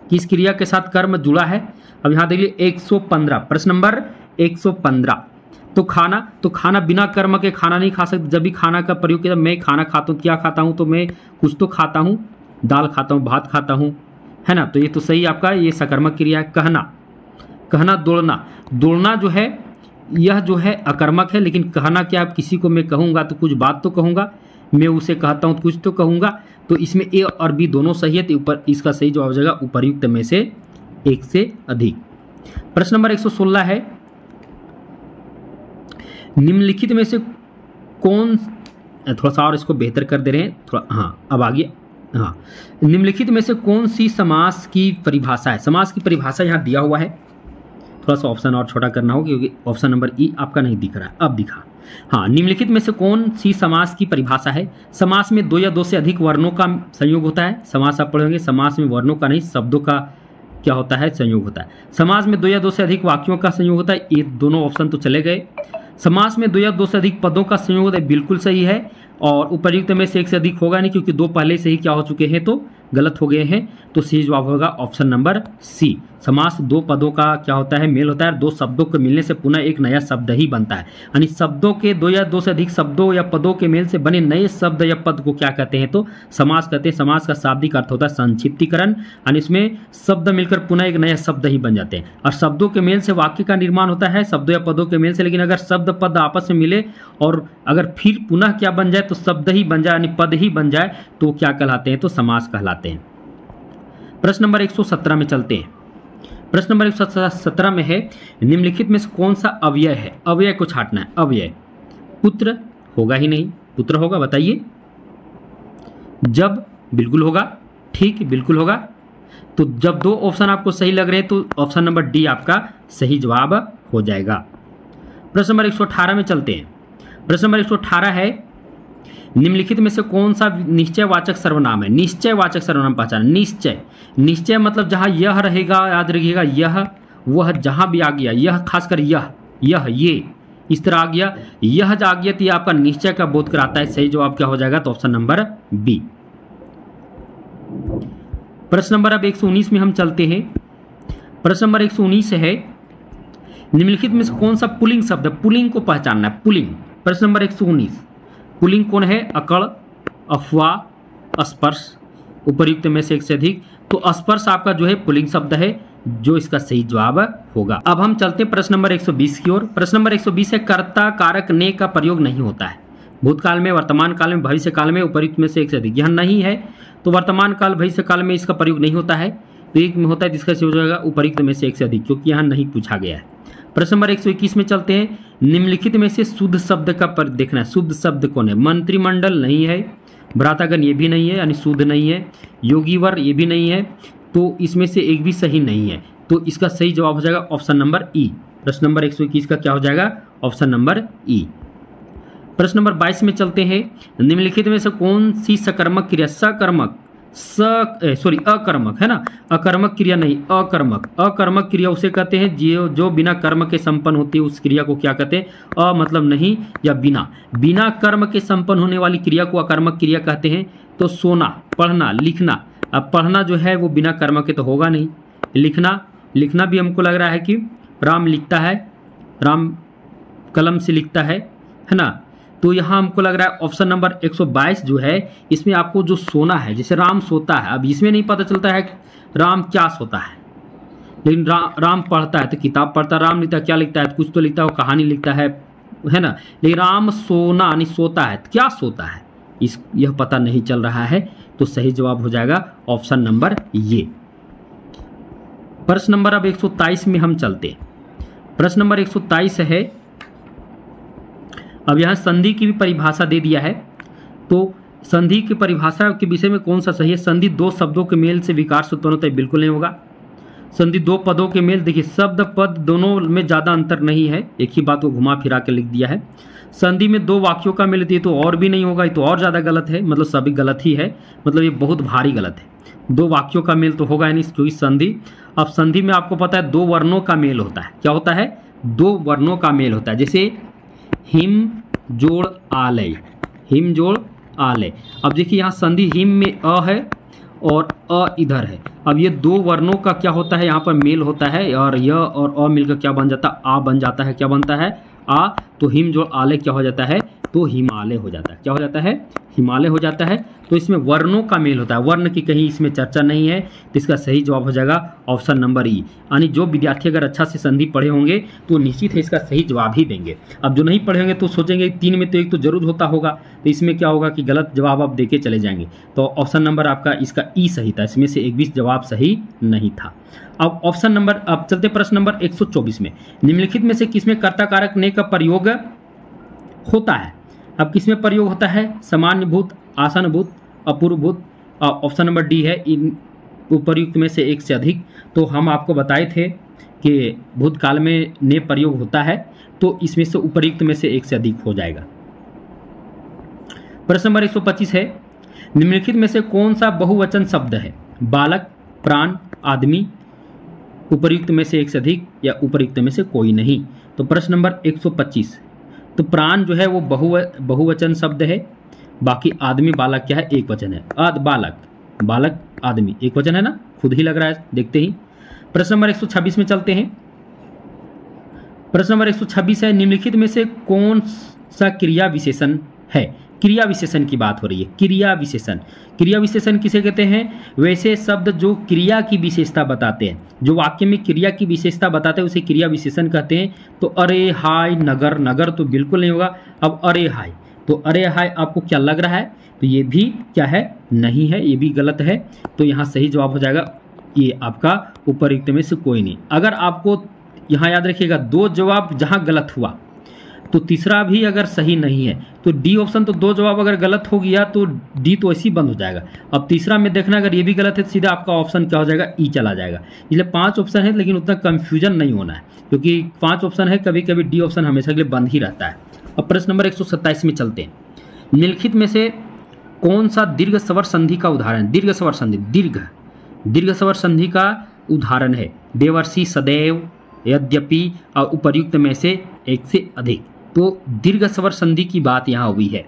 किस क्रिया के साथ कर्म जुड़ा है? अब यहाँ देखिए 115, प्रश्न नंबर 115। तो खाना बिना कर्म के खाना नहीं खा सकते। जब भी खाना का प्रयोग किया, मैं खाना खाता हूँ, क्या खाता हूँ? तो मैं कुछ तो खाता हूँ, दाल खाता हूँ, भात खाता हूँ, है ना। तो ये तो सही आपका, ये सकर्मक क्रिया है। कहना, दौड़ना जो है यह जो है अकर्मक है, लेकिन कहना क्या, आप किसी को मैं कहूँगा तो कुछ बात तो कहूँगा, मैं उसे कहता हूँ तो कुछ तो कहूँगा। तो इसमें ए और बी दोनों सही है, तो ऊपर इसका सही जवाब हो जाएगा उपर्युक्त में से एक से अधिक। प्रश्न नंबर 116 है, निम्नलिखित में से कौन, थोड़ा सा और इसको बेहतर कर दे रहे हैं थोड़ा, हाँ अब आगे, हाँ, निम्नलिखित में से कौन सी समास की परिभाषा है? समास की परिभाषा यहाँ दिया हुआ है, थोड़ा सा ऑप्शन और छोटा करना होगा क्योंकि ऑप्शन नंबर ई आपका नहीं दिख रहा है, अब दिखा। हाँ, निम्नलिखित में से कौन सी समास की परिभाषा है? समास में 2 या 2 से अधिक वर्णों का संयोग होता है। समास आप पढ़ेंगे, समास में वर्णों का नहीं शब्दों का क्या होता है? संयोग होता है। समास में 2 या 2 से अधिक वाक्यों का संयोग होता है। ये दोनों ऑप्शन तो चले गए। समास में 2 या 2 से अधिक पदों का संयोग होता है, बिल्कुल सही है। और उपर्युक्त में से एक से अधिक होगा नहीं, क्योंकि 2 पहले से ही क्या हो चुके हैं, तो गलत हो गए हैं। तो सही जवाब होगा ऑप्शन नंबर सी। समास 2 पदों का क्या होता है? मेल होता है। 2 शब्दों के मिलने से पुनः एक नया शब्द ही बनता है। यानी शब्दों के 2 या 2 से अधिक शब्दों या पदों के मेल से बने नए शब्द या पद को क्या कहते हैं? तो समास कहते हैं। समास का शाब्दिक अर्थ होता है संक्षिप्तीकरण, यानी इसमें शब्द मिलकर पुनः एक नया शब्द ही बन जाते हैं। और शब्दों के मेल से वाक्य का निर्माण होता है, शब्दों या पदों के मेल से। लेकिन अगर शब्द पद आपस में मिले और अगर फिर पुनः क्या बन जाए, तो शब्द ही बन जाए, यानी पद ही बन जाए, तो क्या कहलाते हैं? तो समास कहलाते हैं। प्रश्न नंबर 117 में चलते हैं। प्रश्न नंबर 117 में है, निम्नलिखित में से कौन सा अव्यय है? अव्यय को छांटना है। अव्यय, पुत्र होगा ही नहीं। पुत्र होगा, बताइए। जब, बिल्कुल होगा। ठीक, बिल्कुल होगा। तो जब 2 ऑप्शन आपको सही लग रहे हैं, तो ऑप्शन नंबर डी आपका सही जवाब हो जाएगा। प्रश्न नंबर 118 में चलते हैं। प्रश्न नंबर 118 है, निम्नलिखित में से कौन सा निश्चयवाचक सर्वनाम है? निश्चयवाचक सर्वनाम पहचान। निश्चय मतलब जहाँ यह रहेगा, याद रखिएगा, यह वह जहाँ भी आ गया, यह खासकर यह ये इस तरह आ गया, यह जा गया, तो यह आपका निश्चय का बोध कराता है। सही जवाब क्या हो जाएगा? तो ऑप्शन नंबर बी। प्रश्न नंबर अब 119 में हम चलते हैं। प्रश्न नंबर 119 है, निम्नलिखित में से कौन सा पुल्लिंग शब्द है? पुल्लिंग को पहचानना है। पुल्लिंग, प्रश्न नंबर 119। पुल्लिंग कौन है? अकड़, अफवाह, स्पर्श। उपर्युक्त में से एक से अधिक, तो स्पर्श आपका जो है पुल्लिंग शब्द है, जो इसका सही जवाब होगा। अब हम चलते हैं प्रश्न नंबर 120 की ओर। प्रश्न नंबर 120 है, कर्ता कारक ने का प्रयोग नहीं होता है। भूतकाल में, वर्तमान काल में, भविष्य काल में, उपर्युक्त में से एक से अधिक। यह नहीं है, तो वर्तमान काल, भविष्य काल में इसका प्रयोग नहीं होता है। तो एक में होता है, जिसका सही हो जाएगा उपर्युक्त में से एक से अधिक, क्योंकि यहाँ नहीं पूछा गया है। प्रश्न नंबर 121 में चलते हैं। निम्नलिखित में से शुद्ध शब्द का पर देखना है। शुद्ध शब्द कौन है? मंत्रिमंडल नहीं है, भ्रातागण ये भी नहीं है, यानी शुद्ध नहीं है, योगीवर ये भी नहीं है, तो इसमें से एक भी सही नहीं है। तो इसका सही जवाब हो जाएगा ऑप्शन नंबर ई। प्रश्न नंबर 121 का क्या हो जाएगा? ऑप्शन नंबर ई। प्रश्न नंबर 22 में चलते हैं। निम्नलिखित में से कौन सी सकर्मक क्रिया, अकर्मक है ना, अकर्मक क्रिया नहीं, अकर्मक क्रिया उसे कहते हैं जो बिना कर्म के संपन्न होती है, उस क्रिया को क्या कहते हैं? अ मतलब नहीं या बिना कर्म के संपन्न होने वाली क्रिया को अकर्मक क्रिया कहते हैं। तो सोना, पढ़ना, लिखना। अब पढ़ना जो है वो बिना कर्म के तो होगा नहीं। लिखना भी हमको लग रहा है कि राम लिखता है, राम कलम से लिखता है ना। तो यहाँ हमको लग रहा है ऑप्शन नंबर 122 जो है, इसमें आपको जो सोना है, जैसे राम सोता है, अब इसमें नहीं पता चलता है कि राम क्या सोता है, लेकिन राम पढ़ता है तो किताब पढ़ता है। राम लिखता है, क्या लिखता है? कुछ तो लिखता है, वो कहानी लिखता है ना। लेकिन राम सोना यानी सोता है, क्या सोता है, यह पता नहीं चल रहा है। तो सही जवाब हो जाएगा ऑप्शन नंबर ये। प्रश्न नंबर अब 123 में हम चलते हैं। प्रश्न नंबर 123 है, अब यहाँ संधि की भी परिभाषा दे दिया है, तो संधि की परिभाषा के विषय में कौन सा सही है? संधि दो शब्दों के मेल से विकार से उत्पन्न होता है, बिल्कुल नहीं होगा। संधि दो पदों के मेल, देखिए शब्द पद दोनों में ज़्यादा अंतर नहीं है, एक ही बात को घुमा फिरा के लिख दिया है। संधि में दो वाक्यों का मेल, तो और भी नहीं होगा, ये तो और ज़्यादा गलत है, मतलब सभी गलत ही है, मतलब ये बहुत भारी गलत है। दो वाक्यों का मेल तो होगा ही नहीं, क्योंकि संधि, अब संधि में आपको पता है दो वर्णों का मेल होता है। क्या होता है? दो वर्णों का मेल होता है। जैसे हिम जोड़ आलय, हिम जोड़ आलय। अब देखिए यहाँ संधि हिम में अ है और अ इधर है। अब ये दो वर्णों का क्या होता है, यहाँ पर मेल होता है, और य और अ मिलकर क्या बन जाता है? आ बन जाता है। क्या बनता है? आ। तो हिम जोड़ आलय क्या हो जाता है? तो हिमालय हो जाता है। क्या हो जाता है? हिमालय हो जाता है। तो इसमें वर्णों का मेल होता है, वर्ण की कहीं इसमें चर्चा नहीं है, तो इसका सही जवाब हो जाएगा ऑप्शन नंबर ई। यानी जो विद्यार्थी अगर अच्छा से संधि पढ़े होंगे तो निश्चित है इसका सही जवाब ही देंगे। अब जो नहीं पढ़े होंगे तो सोचेंगे तीन में तो एक तो जरूर होता होगा, तो इसमें क्या होगा कि गलत जवाब आप देके चले जाएंगे। तो ऑप्शन नंबर आपका इसका ई सही था, इसमें से एक भी जवाब सही नहीं था। अब ऑप्शन नंबर, अब चलते प्रश्न नंबर 124 में, निम्नलिखित में से किसमें कर्ता कारक ने का प्रयोग होता है? अब किसमें प्रयोग होता है? सामान्य भूत, आसन भूत, अपूर्व भूत। ऑप्शन नंबर डी है इन उपर्युक्त में से एक से अधिक। तो हम आपको बताए थे कि भूतकाल में ने प्रयोग होता है, तो इसमें से उपर्युक्त में से एक से अधिक हो जाएगा। प्रश्न नंबर 125 है, निम्नलिखित में से कौन सा बहुवचन शब्द है? बालक, प्राण, आदमी, उपर्युक्त में से एक से अधिक या उपर्युक्त में से कोई नहीं। तो प्रश्न नंबर 125, तो प्राण जो है वो बहुवचन शब्द है, बाकी आदमी बालक क्या है? एक वचन है। बालक, बालक आदमी एक वचन है ना, खुद ही लग रहा है देखते ही। प्रश्न नंबर 126 में चलते हैं। प्रश्न नंबर 126 है, निम्नलिखित में से कौन सा क्रिया विशेषण है? क्रिया विशेषण की बात हो रही है। क्रिया विशेषण, क्रिया विशेषण किसे कहते हैं? वैसे शब्द जो क्रिया की विशेषता बताते हैं, जो वाक्य में क्रिया की विशेषता बताते हैं उसे क्रिया विशेषण कहते हैं। तो अरे हाय नगर, नगर तो बिल्कुल नहीं होगा। अब अरे हाय, तो अरे हाय आपको क्या लग रहा है? तो ये भी क्या है? नहीं है, ये भी गलत है। तो यहाँ सही जवाब हो जाएगा ये आपका उपर्युक्त में से कोई नहीं। अगर आपको यहाँ याद रखिएगा, दो जवाब जहाँ गलत हुआ तो तीसरा भी अगर सही नहीं है तो डी ऑप्शन, तो दो जवाब अगर गलत हो गया तो डी तो ऐसे ही बंद हो जाएगा। अब तीसरा में देखना, अगर ये भी गलत है तो सीधा आपका ऑप्शन क्या हो जाएगा? ई चला जाएगा। इसलिए 5 ऑप्शन है, लेकिन उतना कंफ्यूजन नहीं होना है, क्योंकि 5 ऑप्शन है, कभी कभी डी ऑप्शन हमेशा के लिए बंद ही रहता है। अब प्रश्न नंबर 127 में चलते हैं। निम्नलिखित में से कौन सा दीर्घ स्वर संधि का उदाहरण? दीर्घ स्वर संधि, दीर्घ स्वर संधि का उदाहरण है देवर्षि, सदैव, यद्यपि और उपर्युक्त में से एक से अधिक। तो दीर्घ स्वर संधि की बात यहाँ हुई है।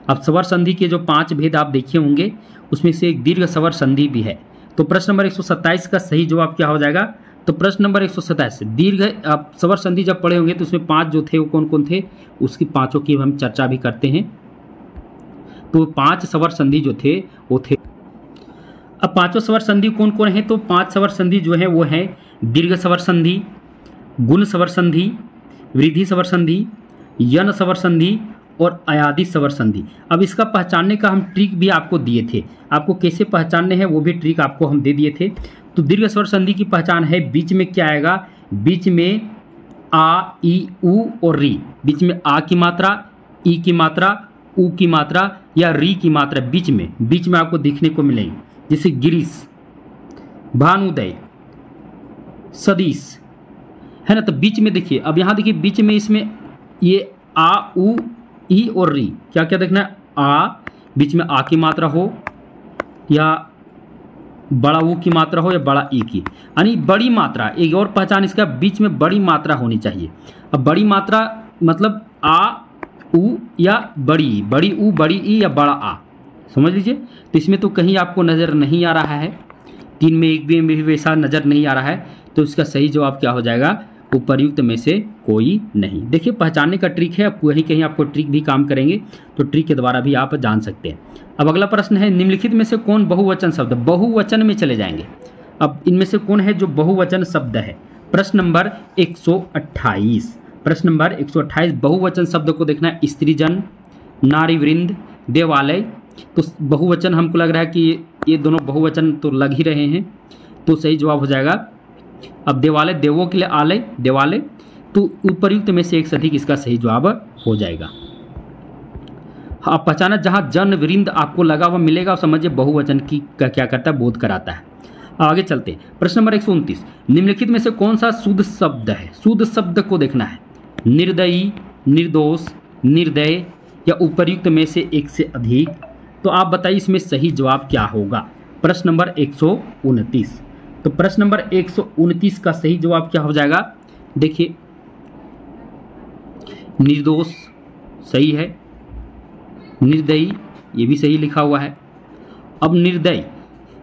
अब स्वर संधि के जो 5 भेद आप देखे होंगे उसमें से एक दीर्घ स्वर संधि भी है। तो प्रश्न नंबर 127 का सही जवाब क्या हो जाएगा? तो प्रश्न नंबर 127 दीर्घ, आप स्वर संधि जब पढ़े होंगे तो उसमें 5 जो थे वो कौन कौन थे, उसकी 5 की हम चर्चा भी करते हैं। तो 5 स्वर संधि जो थे वो थे। अब 5 स्वर संधि कौन कौन है? तो 5 स्वर संधि जो है वो है दीर्घ स्वर संधि, गुण स्वर संधि, वृद्धि स्वर संधि, यन स्वर संधि और अयादि स्वर संधि। अब इसका पहचानने का हम ट्रिक भी आपको दिए थे, आपको कैसे पहचानने हैं वो भी ट्रिक आपको हम दे दिए थे। तो दीर्घ स्वर संधि की पहचान है, बीच में क्या आएगा? बीच में आ, ई, उ और री, बीच में आ की मात्रा, ई की मात्रा, उ की मात्रा या री की मात्रा बीच में आपको दिखने को मिलेगी। जैसे गिरीश, भानुदय, सदीश, है ना। तो बीच में देखिए, अब यहाँ देखिए बीच में इसमें ये आ, उ, ई और री, क्या क्या देखना है? आ, बीच में आ की मात्रा हो या बड़ा ऊ की मात्रा हो या बड़ा ई की, यानी बड़ी मात्रा। एक और पहचान इसका, बीच में बड़ी मात्रा होनी चाहिए। अब बड़ी मात्रा मतलब आ, उ या बड़ी, बड़ी उ, बड़ी ई या बड़ा आ, समझ लीजिए। तो इसमें तो कहीं आपको नज़र नहीं आ रहा है, 3 में एक भी वैसा नज़र नहीं आ रहा है। तो इसका सही जवाब क्या हो जाएगा? उपर्युक्त में से कोई नहीं। देखिए पहचानने का ट्रिक है, कहीं कहीं आपको ट्रिक भी काम करेंगे, तो ट्रिक के द्वारा भी आप जान सकते हैं। अब अगला प्रश्न है, निम्नलिखित में से कौन बहुवचन शब्द? बहुवचन में चले जाएंगे। अब इनमें से कौन है जो बहुवचन शब्द है? प्रश्न नंबर 128, प्रश्न नंबर 128 बहुवचन शब्द को देखना है, स्त्रीजन, नारीवृंद, देवालय, तो बहुवचन हमको लग रहा है कि ये दोनों बहुवचन तो लग ही रहे हैं, तो सही जवाब हो जाएगा। अब देवालय, देवों के लिए आलय, देवालय, तो उपर्युक्त में से एक से अधिक इसका सही जवाब हो जाएगा। आप पहचाना जहाँ जन वृंद आपको लगा हुआ मिलेगा और समझिए बहुवचन की क्या करता है, बोध कराता है। आगे चलते, प्रश्न नंबर 129, निम्नलिखित में से कौन सा शुद्ध शब्द है? शुद्ध शब्द को देखना है, निर्दयी, निर्दोष, निर्दय या उपर्युक्त में से एक से अधिक। तो आप बताइए इसमें सही जवाब क्या होगा? प्रश्न नंबर 129। तो प्रश्न नंबर 129 का सही जवाब क्या हो जाएगा? देखिए, निर्दोष सही है, निर्दयी ये भी सही लिखा हुआ है। अब निर्दय,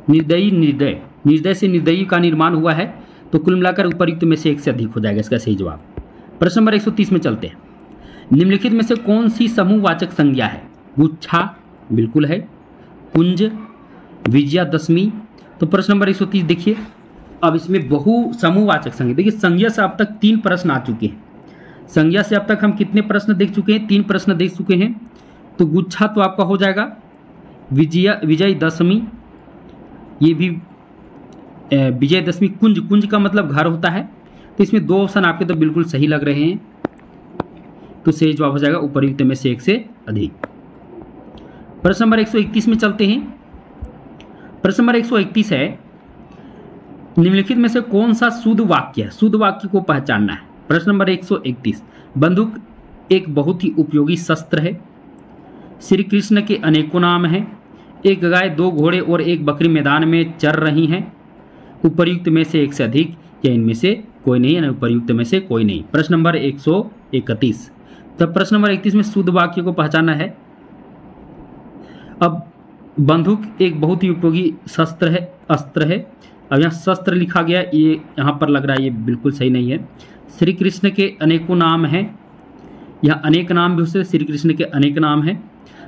निर्दयी, निर्दय, निर्दय से निर्दयी का निर्माण हुआ है, तो कुल मिलाकर उपर्युक्त में से एक से अधिक हो जाएगा इसका सही जवाब। प्रश्न नंबर 130 में चलते हैं, निम्नलिखित में से कौन सी समूहवाचक संज्ञा है? गुच्छा बिल्कुल है, कुंज, विजयादशमी। तो प्रश्न नंबर 130 देखिए, अब इसमें बहु समूहवाचक संज्ञा, देखिए संज्ञा से अब तक 3 प्रश्न आ चुके हैं। संज्ञा से अब तक हम कितने प्रश्न देख चुके हैं? 3 प्रश्न देख चुके हैं। तो गुच्छा तो आपका हो जाएगा, विजयदशमी ये भी विजयदशमी, कुंज, कुंज का मतलब घर होता है। तो इसमें 2 ऑप्शन आपके तो बिल्कुल सही लग रहे हैं, तो सही जवाब हो जाएगा उपर्युक्त में से एक से अधिक। प्रश्न नंबर 131 में चलते हैं। प्रश्न नंबर 131 है, निम्नलिखित में से कौन सा शुद्ध वाक्य है? शुद्ध वाक्य को पहचानना है। प्रश्न नंबर 131, बंदूक एक बहुत ही उपयोगी शस्त्र है, श्री कृष्ण के अनेकों नाम हैं, एक गाय, 2 घोड़े और 1 बकरी मैदान में चर रही हैं, उपर्युक्त में से एक से अधिक या इनमें से कोई नहीं, है ना, उपर्युक्त में से कोई नहीं। प्रश्न नंबर 131। तब प्रश्न नंबर 31 में शुद्ध वाक्य को पहचाना है। अब बंदूक एक बहुत ही उपयोगी शस्त्र है, अस्त्र है। अब यहाँ शस्त्र लिखा गया, ये यहाँ पर लग रहा है ये बिल्कुल सही नहीं है। श्री कृष्ण के अनेकों नाम हैं, यहाँ अनेक नाम भी उससे, श्री कृष्ण के अनेक नाम हैं।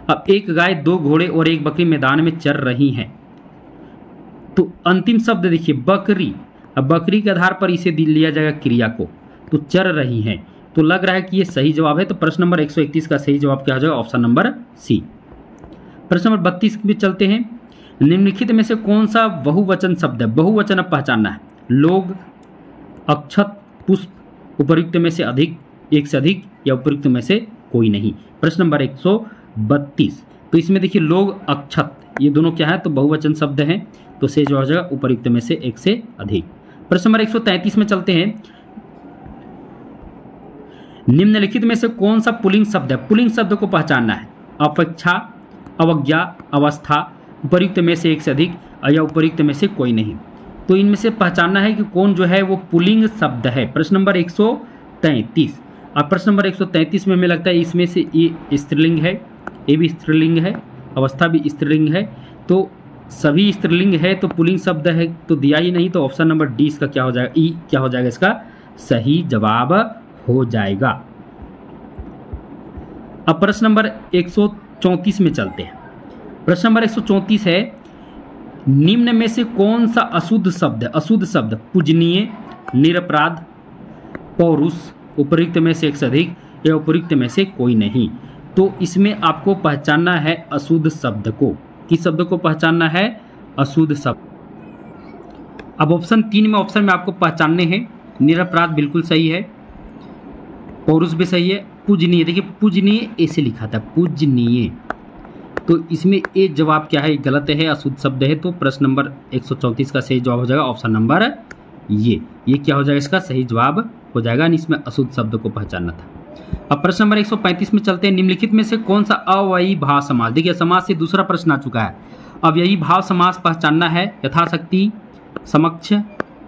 अब 1 गाय, 2 घोड़े और 1 बकरी मैदान में चर रही हैं। तो अंतिम शब्द देखिए बकरी, अब बकरी के आधार पर इसे लिया जाएगा क्रिया को, तो चर रही हैं, तो लग रहा है कि ये सही जवाब है। तो प्रश्न नंबर 131 का सही जवाब क्या हो जाएगा? Option number C. प्रश्न नंबर 32 में चलते हैं, निम्नलिखित में से कौन सा बहुवचन शब्द है? बहुवचन अब पहचानना है, लोग, अक्षत, पुष्प, उपर्युक्त में से अधिक, एक से अधिक या उपर्युक्त में से कोई नहीं। प्रश्न नंबर 132, तो इसमें देखिए लोग, अक्षत ये दोनों क्या है? तो बहुवचन शब्द हैं, तो सही जवाब हो जाएगा उपर्युक्त में से एक से अधिक। प्रश्न नंबर 133 में चलते हैं, निम्नलिखित में से कौन सा पुल्लिंग शब्द है? पुल्लिंग शब्द को पहचानना है, अपेक्षा, अवज्ञा, अवस्था, उपर्युक्त में से एक से अधिक या उपर्युक्त में से कोई नहीं। तो इनमें से पहचानना है कि कौन जो है वो पुल्लिंग शब्द है। प्रश्न नंबर 133। अब प्रश्न नंबर 133 में हमें लगता है इसमें से ये स्त्रीलिंग है, ये भी स्त्रीलिंग है, अवस्था भी स्त्रीलिंग है, तो सभी स्त्रीलिंग है, तो पुल्लिंग शब्द है तो दिया ही नहीं, तो ऑप्शन नंबर डी इसका क्या हो जाएगा? ई क्या हो जाएगा? इसका सही जवाब हो जाएगा। अब प्रश्न नंबर 134 में चलते हैं। प्रश्न नंबर 134 है, निम्न में से कौन सा अशुद्ध शब्द है? अशुद्ध शब्द, पूजनीय, निरपराध, पौरुष, उपर्युक्त में से एक से अधिक या उपर्युक्त में से कोई नहीं। तो इसमें आपको पहचानना है अशुद्ध शब्द को। किस शब्द को पहचानना है? अशुद्ध शब्द। अब ऑप्शन 3 में ऑप्शन में आपको पहचानने हैं, निरपराध बिल्कुल सही है, पौरुष भी सही है, पूजनीय, देखिए पूजनीय ऐसे लिखा था, पूजनीय, तो इसमें ए जवाब क्या है? गलत है, अशुद्ध शब्द है। तो प्रश्न नंबर 134 का सही जवाब हो जाएगा ऑप्शन नंबर ये क्या हो जाएगा? इसका सही जवाब हो जाएगा, इसमें अशुद्ध शब्द को पहचानना था। अब प्रश्न नंबर 135 में चलते हैं, निम्नलिखित में से कौन सा अव्ययी भाव समास? देखिए समास से दूसरा प्रश्न आ चुका है। अव्ययी भाव समास पहचानना है, यथाशक्ति, समक्ष,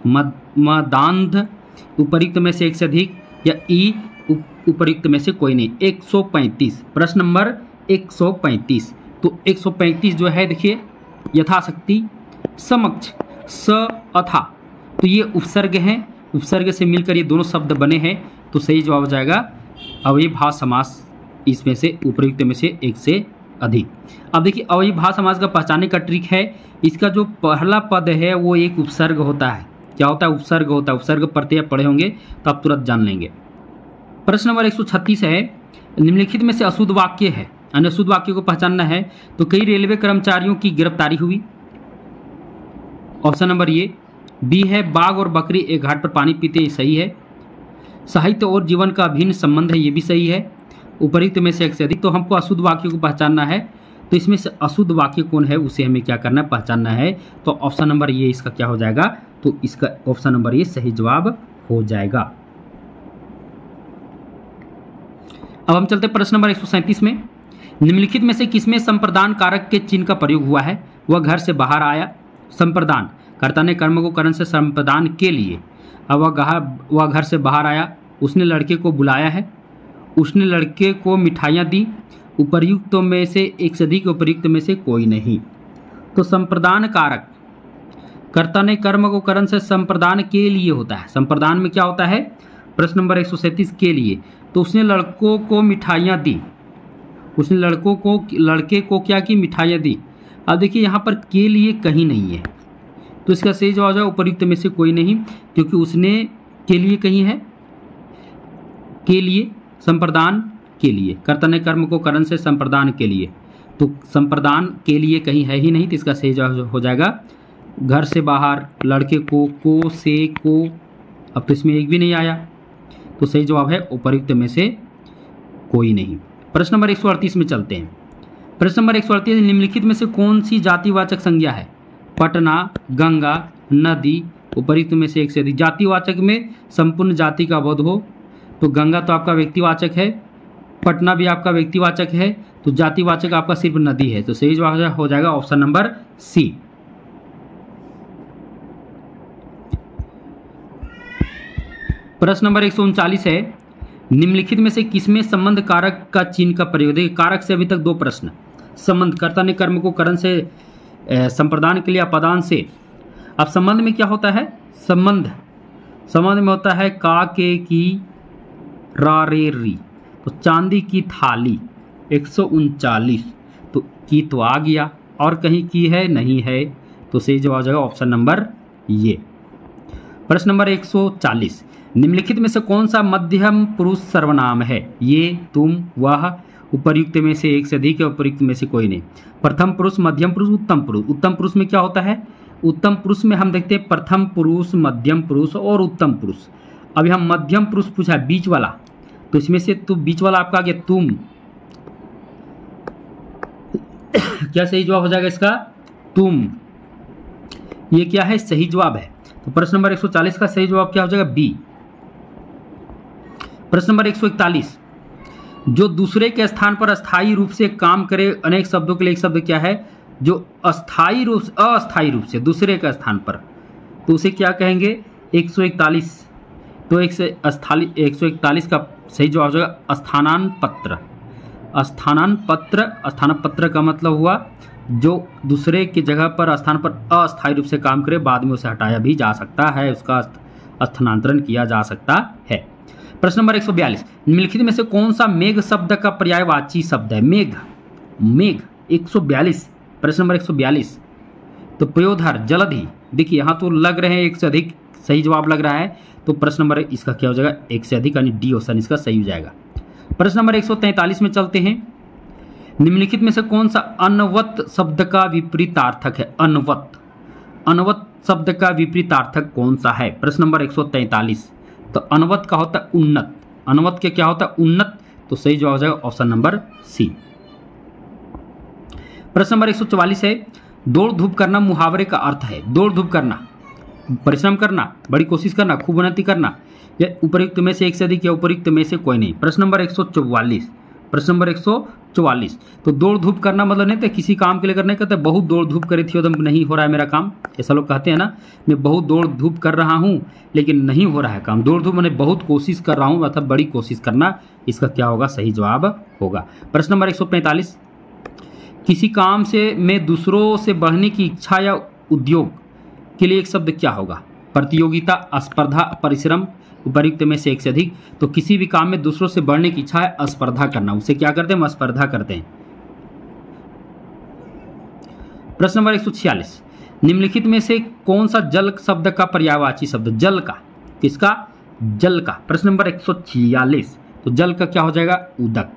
मदान्ध, उपर्युक्त में से एक से अधिक या ई उपर्युक्त में से कोई नहीं। 135, प्रश्न नंबर 135। तो 135 जो है देखिए, यथाशक्ति, समक्ष, स, अथा, तो ये उपसर्ग हैं, उपसर्ग से मिलकर ये दोनों शब्द बने हैं, तो सही जवाब हो जाएगा अव्ययी भाव समास, इसमें से उपर्युक्त में से एक से अधिक। अब देखिए अव्ययी भाव समास का पहचानने का ट्रिक है, इसका जो पहला पद है वो एक उपसर्ग होता है। क्या होता है? उपसर्ग होता है। उपसर्ग प्रत्यय पढ़े होंगे तो आप तुरंत जान लेंगे। प्रश्न नंबर 136 है, निम्नलिखित में से अशुद्ध वाक्य है, अन्य शुद्ध वाक्य को पहचानना है तो कई रेलवे कर्मचारियों की गिरफ्तारी हुई। ऑप्शन नंबर ए बी है बाघ और बकरी एक घाट पर पानी पीते, ये सही है। साहित्य और जीवन का अभिन्न संबंध है, ये भी सही है। उपयुक्त में से एक से अधिक, तो हमको अशुद्ध वाक्य को पहचानना है, तो इसमें से अशुद्ध वाक्य कौन है उसे हमें क्या करना है, पहचानना है। तो ऑप्शन नंबर ये इसका क्या हो जाएगा, तो इसका ऑप्शन नंबर ये सही जवाब हो जाएगा। अब हम चलते प्रश्न नंबर 137 में। निम्नलिखित में से किसमें संप्रदान कारक के चिन्ह का प्रयोग हुआ है। वह घर से बाहर आया। संप्रदान, कर्ता ने कर्म को करण से संप्रदान के लिए। अब वह घर से बाहर आया, उसने लड़के को बुलाया है, उसने लड़के को मिठाइयाँ दी। उपर्युक्तों में से एक से अधिक, उपर्युक्त में से कोई नहीं। तो संप्रदान कारक, कर्ता ने कर्म को करण से संप्रदान के लिए होता है। संप्रदान में क्या होता है, प्रश्न नंबर 137 के लिए। तो उसने लड़कों को मिठाइयाँ दी, उसने लड़के को क्या की, मिठाइयाँ दी। अब देखिए यहाँ पर के लिए कहीं नहीं है, तो इसका सही जवाब है उपर्युक्त में से कोई नहीं, क्योंकि उसने के लिए कहीं है, के लिए संप्रदान के लिए, कर्ता ने कर्म को करण से संप्रदान के लिए, तो संप्रदान के लिए कहीं है ही नहीं, तो इसका सही जवाब हो जाएगा घर से बाहर, लड़के को से को, अब तो इसमें एक भी नहीं आया, तो सही जवाब है उपर्युक्त में से कोई नहीं। प्रश्न नंबर 138 में चलते हैं। प्रश्न नंबर 138, निम्नलिखित में से कौन सी जातिवाचक संज्ञा है। पटना, गंगा, नदी। उपर्युक्त में से एक से अधिक। जातिवाचक में संपूर्ण जाति का बोध हो, तो गंगा तो आपका व्यक्तिवाचक है, पटना भी आपका व्यक्तिवाचक है, तो जातिवाचक आपका सिर्फ नदी है, तो सही जवाब हो जाएगा ऑप्शन नंबर सी। प्रश्न नंबर 139 है, निम्नलिखित में से किसमें संबंध कारक का चिन्ह का प्रयोग। देखिए कारक से अभी तक दो प्रश्न। संबंध, कर्ता ने कर्म को करण से संप्रदान के लिए अपदान से। अब संबंध में क्या होता है, संबंध में होता है का, के, की, रा, रे, री। तो चांदी की थाली 139, तो की तो आ गया, और कहीं की है नहीं है, तो सही जवाब हो जाएगा ऑप्शन नंबर ये। प्रश्न नंबर 140, निम्नलिखित में से कौन सा मध्यम पुरुष सर्वनाम है। ये, तुम, वह। उपर्युक्त में से एक से अधिक है, उपर्युक्त में से कोई नहीं। प्रथम पुरुष, मध्यम पुरुष, उत्तम पुरुष। उत्तम पुरुष में क्या होता है, उत्तम पुरुष में हम देखते हैं प्रथम पुरुष, मध्यम पुरुष और उत्तम पुरुष। अभी हम मध्यम पुरुष पूछा है, बीच वाला, तो इसमें से तो बीच वाला आपका आ गया तुम। क्या सही जवाब हो जाएगा इसका, तुम। ये क्या है, सही जवाब है। तो प्रश्न नंबर 140 का सही जवाब क्या हो जाएगा, बी। प्रश्न नंबर 141, जो दूसरे के स्थान पर अस्थायी रूप से काम करे। अनेक शब्दों के लिए एक शब्द क्या है, जो अस्थायी रूप से दूसरे के स्थान पर, तो उसे क्या कहेंगे, 141। तो 141 का सही जवाब हो जाएगा स्थानांतपत्र। स्थानांतपत्र का मतलब हुआ जो दूसरे की जगह पर स्थान पर अस्थायी रूप से काम करे, बाद में उसे हटाया भी जा सकता है, उसका स्थानांतरण किया जा सकता है। प्रश्न नंबर 142, निम्नलिखित में से कौन सा मेघ शब्द का पर्यायवाची शब्द है। मेघ 142, प्रश्न नंबर 142, तो पयोधर, जलधि। देखिए यहाँ तो लग रहे हैं एक से अधिक, सही जवाब लग रहा है, तो प्रश्न नंबर इसका क्या हो जाएगा, एक से अधिक, यानी डी ऑप्शन इसका सही हो जाएगा। प्रश्न नंबर 143 में चलते हैं। निम्नलिखित में से कौन सा अनवत शब्द का विपरीतार्थक है। अनवत शब्द का विपरीतार्थक कौन सा है। प्रश्न नंबर 143, तो अनवत का होता है उन्नत। अनवत के क्या होता है, उन्नत, तो सही जवाब हो जाएगा ऑप्शन नंबर सी। प्रश्न नंबर 144 है, दौड़ धूप करना मुहावरे का अर्थ है। दौड़ धूप करना, परिश्रम करना, बड़ी कोशिश करना, खूब उन्नति करना। या उपयुक्त में से एक से अधिक या उपयुक्त में से कोई नहीं। प्रश्न नंबर 144, तो दौड़ धूप करना मतलब नहीं था किसी काम के लिए करने कहते बहुत दौड़ धूप करी थी, एकदम नहीं हो रहा है मेरा काम, ऐसा लोग कहते हैं ना, मैं बहुत दौड़ धूप कर रहा हूँ लेकिन नहीं हो रहा है काम। दौड़ धूप मैंने बहुत कोशिश कर रहा हूँ, मतलब बड़ी कोशिश करना, इसका क्या होगा, सही जवाब होगा। प्रश्न नंबर 145, किसी काम से में दूसरों से बढ़ने की इच्छा या उद्योग के लिए एक शब्द क्या होगा। प्रतियोगिता, स्पर्धा, परिश्रम। उपयुक्त में से एक से अधिक, तो किसी भी काम में दूसरों से बढ़ने की इच्छा है, स्पर्धा करना, उसे क्या करते हैं, हम स्पर्धा करते हैं। प्रश्न नंबर 146, निम्नलिखित में से कौन सा जल शब्द का पर्यायवाची शब्द। जल का, किसका, जल का। प्रश्न नंबर 146, तो जल का क्या हो जाएगा, उदक।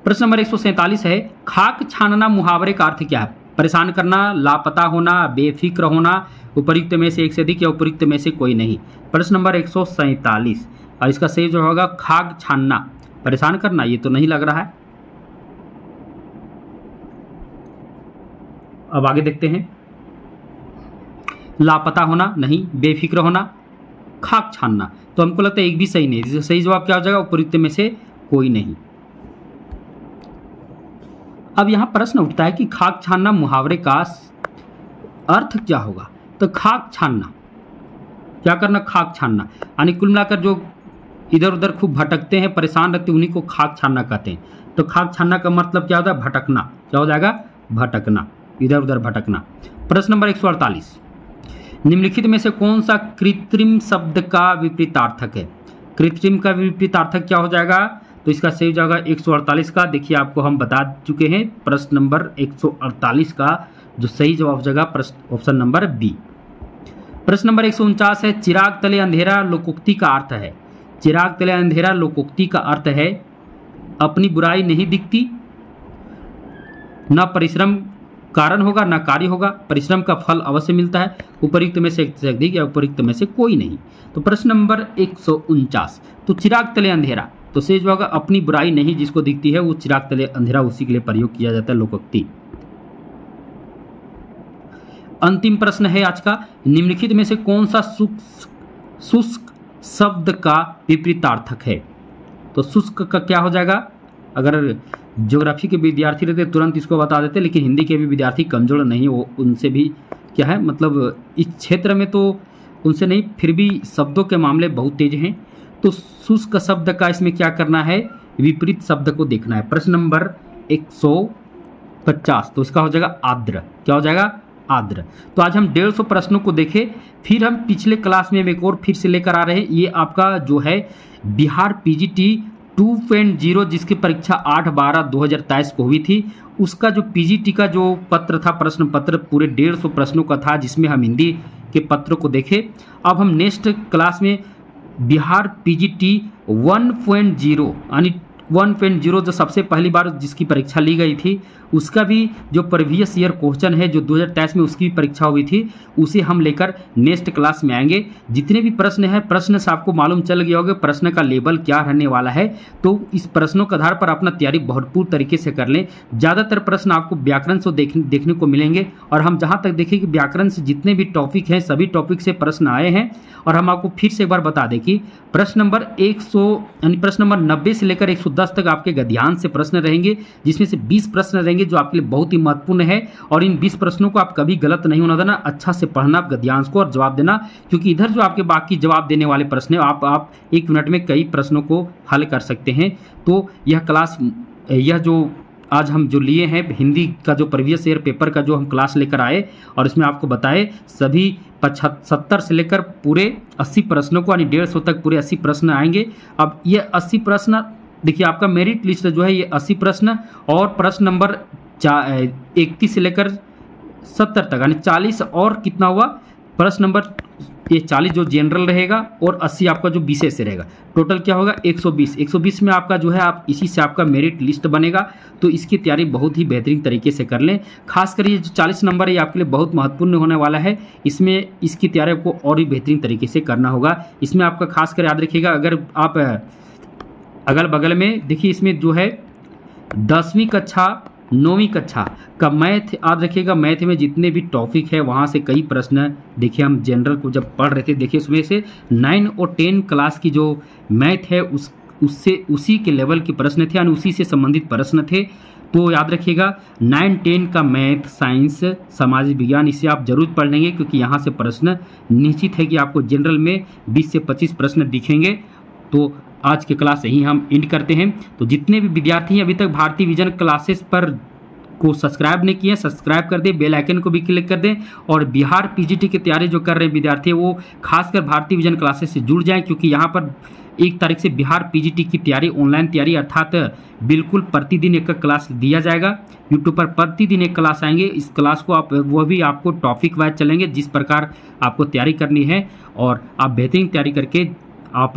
प्रश्न नंबर 147 है, खाक छानना मुहावरे का अर्थ क्या है? परेशान करना, लापता होना, बेफिक्र होना, उपयुक्त में से एक से अधिक या उपयुक्त में से कोई नहीं। प्रश्न नंबर 147 और इसका सही जो होगा खाक छानना, परेशान करना, ये तो नहीं लग रहा है। अब आगे देखते हैं, लापता होना नहीं, बेफिक्र होना, खाक छानना, तो हमको लगता है एक भी सही नहीं। सही जवाब क्या हो जाएगा? उपयुक्त में से कोई नहीं। अब यहां प्रश्न उठता है कि खाक छानना मुहावरे का अर्थ क्या होगा? तो खाक छानना, क्या करना? खाक छानना, यानी कुल मिलाकर जो इधर उधर खूब भटकते हैं, परेशान रहते हैं, उन्हीं को खाक छानना कहते हैं। तो खाक छानना का मतलब क्या होता है? भटकना। क्या हो जाएगा? भटकना, इधर उधर भटकना। प्रश्न नंबर 148, निम्नलिखित में से कौन सा कृत्रिम शब्द का विपरीतार्थक है? कृत्रिम का विपरीतार्थक क्या हो जाएगा? तो इसका सही हो जाएगा 148 का। देखिए आपको हम बता चुके हैं, प्रश्न नंबर 148 का जो सही जवाब हो जाएगा ऑप्शन नंबर बी। प्रश्न नंबर 149 है, चिराग तले अंधेरा लोकोक्ति का अर्थ है। चिराग तले अंधेरा लोकोक्ति का अर्थ है अपनी बुराई नहीं दिखती, न परिश्रम कारण होगा न कार्य होगा, परिश्रम का फल अवश्य मिलता है, उपयुक्त में से एक से अधिक या उपयुक्त में से कोई नहीं। तो प्रश्न नंबर 149, तो चिराग तले अंधेरा, तो सही जो होगा अपनी बुराई नहीं जिसको दिखती है वो चिराग तले अंधेरा, उसी के लिए प्रयोग किया जाता है लोकोक्ति। अंतिम प्रश्न है आज का, निम्नलिखित में से कौन सा शुष्क शब्द का विपरीतार्थक है? तो शुष्क का क्या हो जाएगा? अगर ज्योग्राफी के विद्यार्थी रहते तुरंत इसको बता देते, लेकिन हिंदी के भी विद्यार्थी कमजोर नहीं, वो उनसे भी क्या है मतलब इस क्षेत्र में तो उनसे नहीं, फिर भी शब्दों के मामले बहुत तेज हैं। तो शुष्क शब्द का इसमें क्या करना है? विपरीत शब्द को देखना है। प्रश्न नंबर 150, तो इसका हो जाएगा आर्द्र। क्या हो जाएगा? आर्द्र। तो आज हम 150 प्रश्नों को देखें, फिर हम पिछले क्लास में एक और फिर से लेकर आ रहे हैं। ये आपका जो है बिहार पीजीटी 2.0 जिसकी परीक्षा 8/12/2023 को हुई थी, उसका जो पीजीटी का जो पत्र था, प्रश्न पत्र पूरे 150 प्रश्नों का था, जिसमें हम हिंदी के पत्रों को देखे। अब हम नेक्स्ट क्लास में बिहार पीजीटी 1.0 यानी 1.0 जो सबसे पहली बार जिसकी परीक्षा ली गई थी, उसका भी जो प्रीवियस ईयर क्वेश्चन है जो 2023 में उसकी परीक्षा हुई थी, उसे हम लेकर नेक्स्ट क्लास में आएंगे। जितने भी प्रश्न हैं, प्रश्न से आपको मालूम चल गया होगा प्रश्न का लेवल क्या रहने वाला है, तो इस प्रश्नों के आधार पर अपना तैयारी भरपूर तरीके से कर लें। ज़्यादातर प्रश्न आपको व्याकरण से देखने को मिलेंगे, और हम जहाँ तक देखें कि व्याकरण से जितने भी टॉपिक हैं सभी टॉपिक से प्रश्न आए हैं। और हम आपको फिर से एक बार बता दें कि प्रश्न नंबर 90 से लेकर 110 तक आपके गद्यांश से प्रश्न रहेंगे, जिसमें से 20 प्रश्न रहेंगे जो आपके लिए बहुत ही महत्वपूर्ण है। और इन 20 प्रश्नों को आप कभी गलत नहीं होना देना, अच्छा से पढ़ना गद्यांश को और जवाब देना, क्योंकि इधर जो आपके बाकी जवाब देने वाले प्रश्न है आप 1 मिनट में कई प्रश्नों को हल कर सकते हैं। तो यह क्लास, यह जो आज हम जो लिए हैं हिंदी का जो प्रीवियस ईयर पेपर का जो हम क्लास लेकर आए, और इसमें आपको बताए सभी 70 से लेकर पूरे 80 प्रश्नों को, यानी 150 तक पूरे 80 प्रश्न आएंगे। अब ये 80 प्रश्न देखिए, आपका मेरिट लिस्ट जो है ये 80 प्रश्न, और प्रश्न नंबर 31 से लेकर 70 तक, यानी 40 और कितना हुआ प्रश्न नंबर, ये 40 जो जनरल रहेगा और 80 आपका जो विशेष से रहेगा, टोटल क्या होगा 120 में आपका जो है आप इसी से आपका मेरिट लिस्ट बनेगा। तो इसकी तैयारी बहुत ही बेहतरीन तरीके से कर लें। खासकर ये जो 40 नंबर है ये आपके लिए बहुत महत्वपूर्ण होने वाला है। इसमें इसकी तैयारी आपको और भी बेहतरीन तरीके से करना होगा। इसमें आपका खासकर याद रखिएगा, अगर आप अगल बगल में देखिए, इसमें जो है 10वीं कक्षा 9वीं कक्षा का मैथ याद रखिएगा। मैथ में जितने भी टॉपिक है वहाँ से कई प्रश्न देखिए, हम जनरल को जब पढ़ रहे थे देखिए, उसमें से 9 और 10 क्लास की जो मैथ है उससे उसी के लेवल के प्रश्न थे, यानी उसी से संबंधित प्रश्न थे। तो याद रखिएगा 9-10 का मैथ, साइंस, सामाजिक विज्ञान, इसे आप जरूर पढ़ लेंगे, क्योंकि यहाँ से प्रश्न निश्चित है कि आपको जनरल में 20 से 25 प्रश्न दिखेंगे। तो आज के क्लास यहीं हम एंड करते हैं। तो जितने भी विद्यार्थी अभी तक भारतीय विजन क्लासेस पर को सब्सक्राइब नहीं किए, सब्सक्राइब कर दें, बेल आइकन को भी क्लिक कर दें, और बिहार पीजीटी की तैयारी जो कर रहे हैं विद्यार्थी वो खासकर भारतीय विजन क्लासेस से जुड़ जाएं, क्योंकि यहाँ पर 1 तारीख से बिहार पीजीटी की तैयारी, ऑनलाइन तैयारी, अर्थात बिल्कुल प्रतिदिन एक क्लास दिया जाएगा। यूट्यूब पर प्रतिदिन एक क्लास आएंगे। इस क्लास को आप वो भी आपको टॉपिक वाइज चलेंगे, जिस प्रकार आपको तैयारी करनी है, और आप बेहतरीन तैयारी करके आप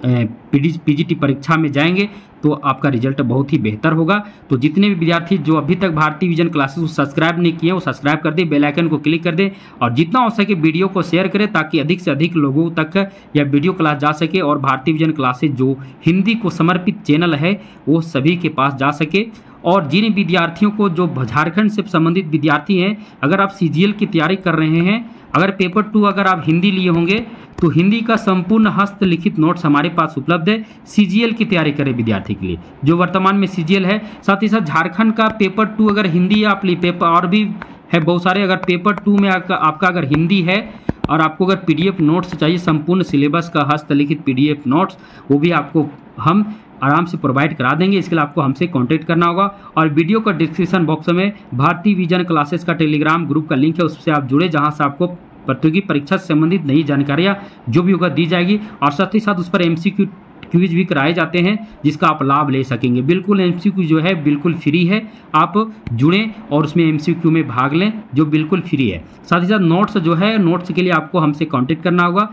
पीजीटी परीक्षा में जाएंगे तो आपका रिजल्ट बहुत ही बेहतर होगा। तो जितने भी विद्यार्थी जो अभी तक भारती विजन क्लासेस को सब्सक्राइब नहीं किए वो सब्सक्राइब कर दें, बेल आइकन को क्लिक कर दें और जितना हो सके वीडियो को शेयर करें ताकि अधिक से अधिक लोगों तक यह वीडियो क्लास जा सके और भारती विजन क्लासेस जो हिंदी को समर्पित चैनल है वो सभी के पास जा सके। और जिन विद्यार्थियों को जो झारखंड से संबंधित विद्यार्थी हैं, अगर आप सीजीएल की तैयारी कर रहे हैं, अगर पेपर 2 अगर आप हिंदी लिए होंगे तो हिंदी का संपूर्ण हस्तलिखित नोट्स हमारे पास उपलब्ध है। सीजीएल की तैयारी करें विद्यार्थी के लिए जो वर्तमान में सीजीएल है। साथ ही साथ झारखंड का पेपर 2 अगर हिंदी आप लिए, पेपर और भी है बहुत सारे, अगर पेपर 2 में आपका अगर हिंदी है और आपको अगर पीडीएफ नोट्स चाहिए संपूर्ण सिलेबस का हस्तलिखित पीडीएफ नोट्स, वो भी आपको हम आराम से प्रोवाइड करा देंगे। इसके लिए आपको हमसे कांटेक्ट करना होगा और वीडियो का डिस्क्रिप्शन बॉक्स में भारती विजन क्लासेस का टेलीग्राम ग्रुप का लिंक है, उससे आप जुड़े जहां से आपको प्रतियोगी परीक्षा से संबंधित नई जानकारियां जो भी होगा दी जाएगी और साथ ही साथ उस पर एमसीक्यू क्विज भी कराए जाते हैं जिसका आप लाभ ले सकेंगे। बिल्कुल एमसीक्यू जो है बिल्कुल फ्री है, आप जुड़ें और उसमें एमसीक्यू में भाग लें जो बिल्कुल फ्री है। साथ ही साथ नोट्स जो है, नोट्स के लिए आपको हमसे कांटेक्ट करना होगा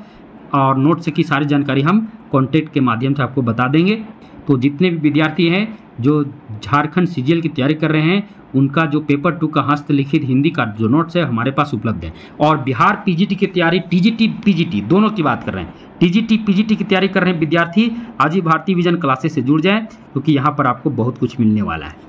और नोट्स की सारी जानकारी हम कांटेक्ट के माध्यम से आपको बता देंगे। तो जितने भी विद्यार्थी हैं जो झारखंड सीजीएल की तैयारी कर रहे हैं उनका जो पेपर 2 का हस्तलिखित हिंदी का जो नोट्स है हमारे पास उपलब्ध है। और बिहार पीजीटी की तैयारी, टीजीटी पीजीटी दोनों की बात कर रहे हैं, टीजीटी पीजीटी की तैयारी कर रहे हैं विद्यार्थी आज ही भारती विजन क्लासेस से जुड़ जाएं क्योंकि यहाँ पर आपको बहुत कुछ मिलने वाला है।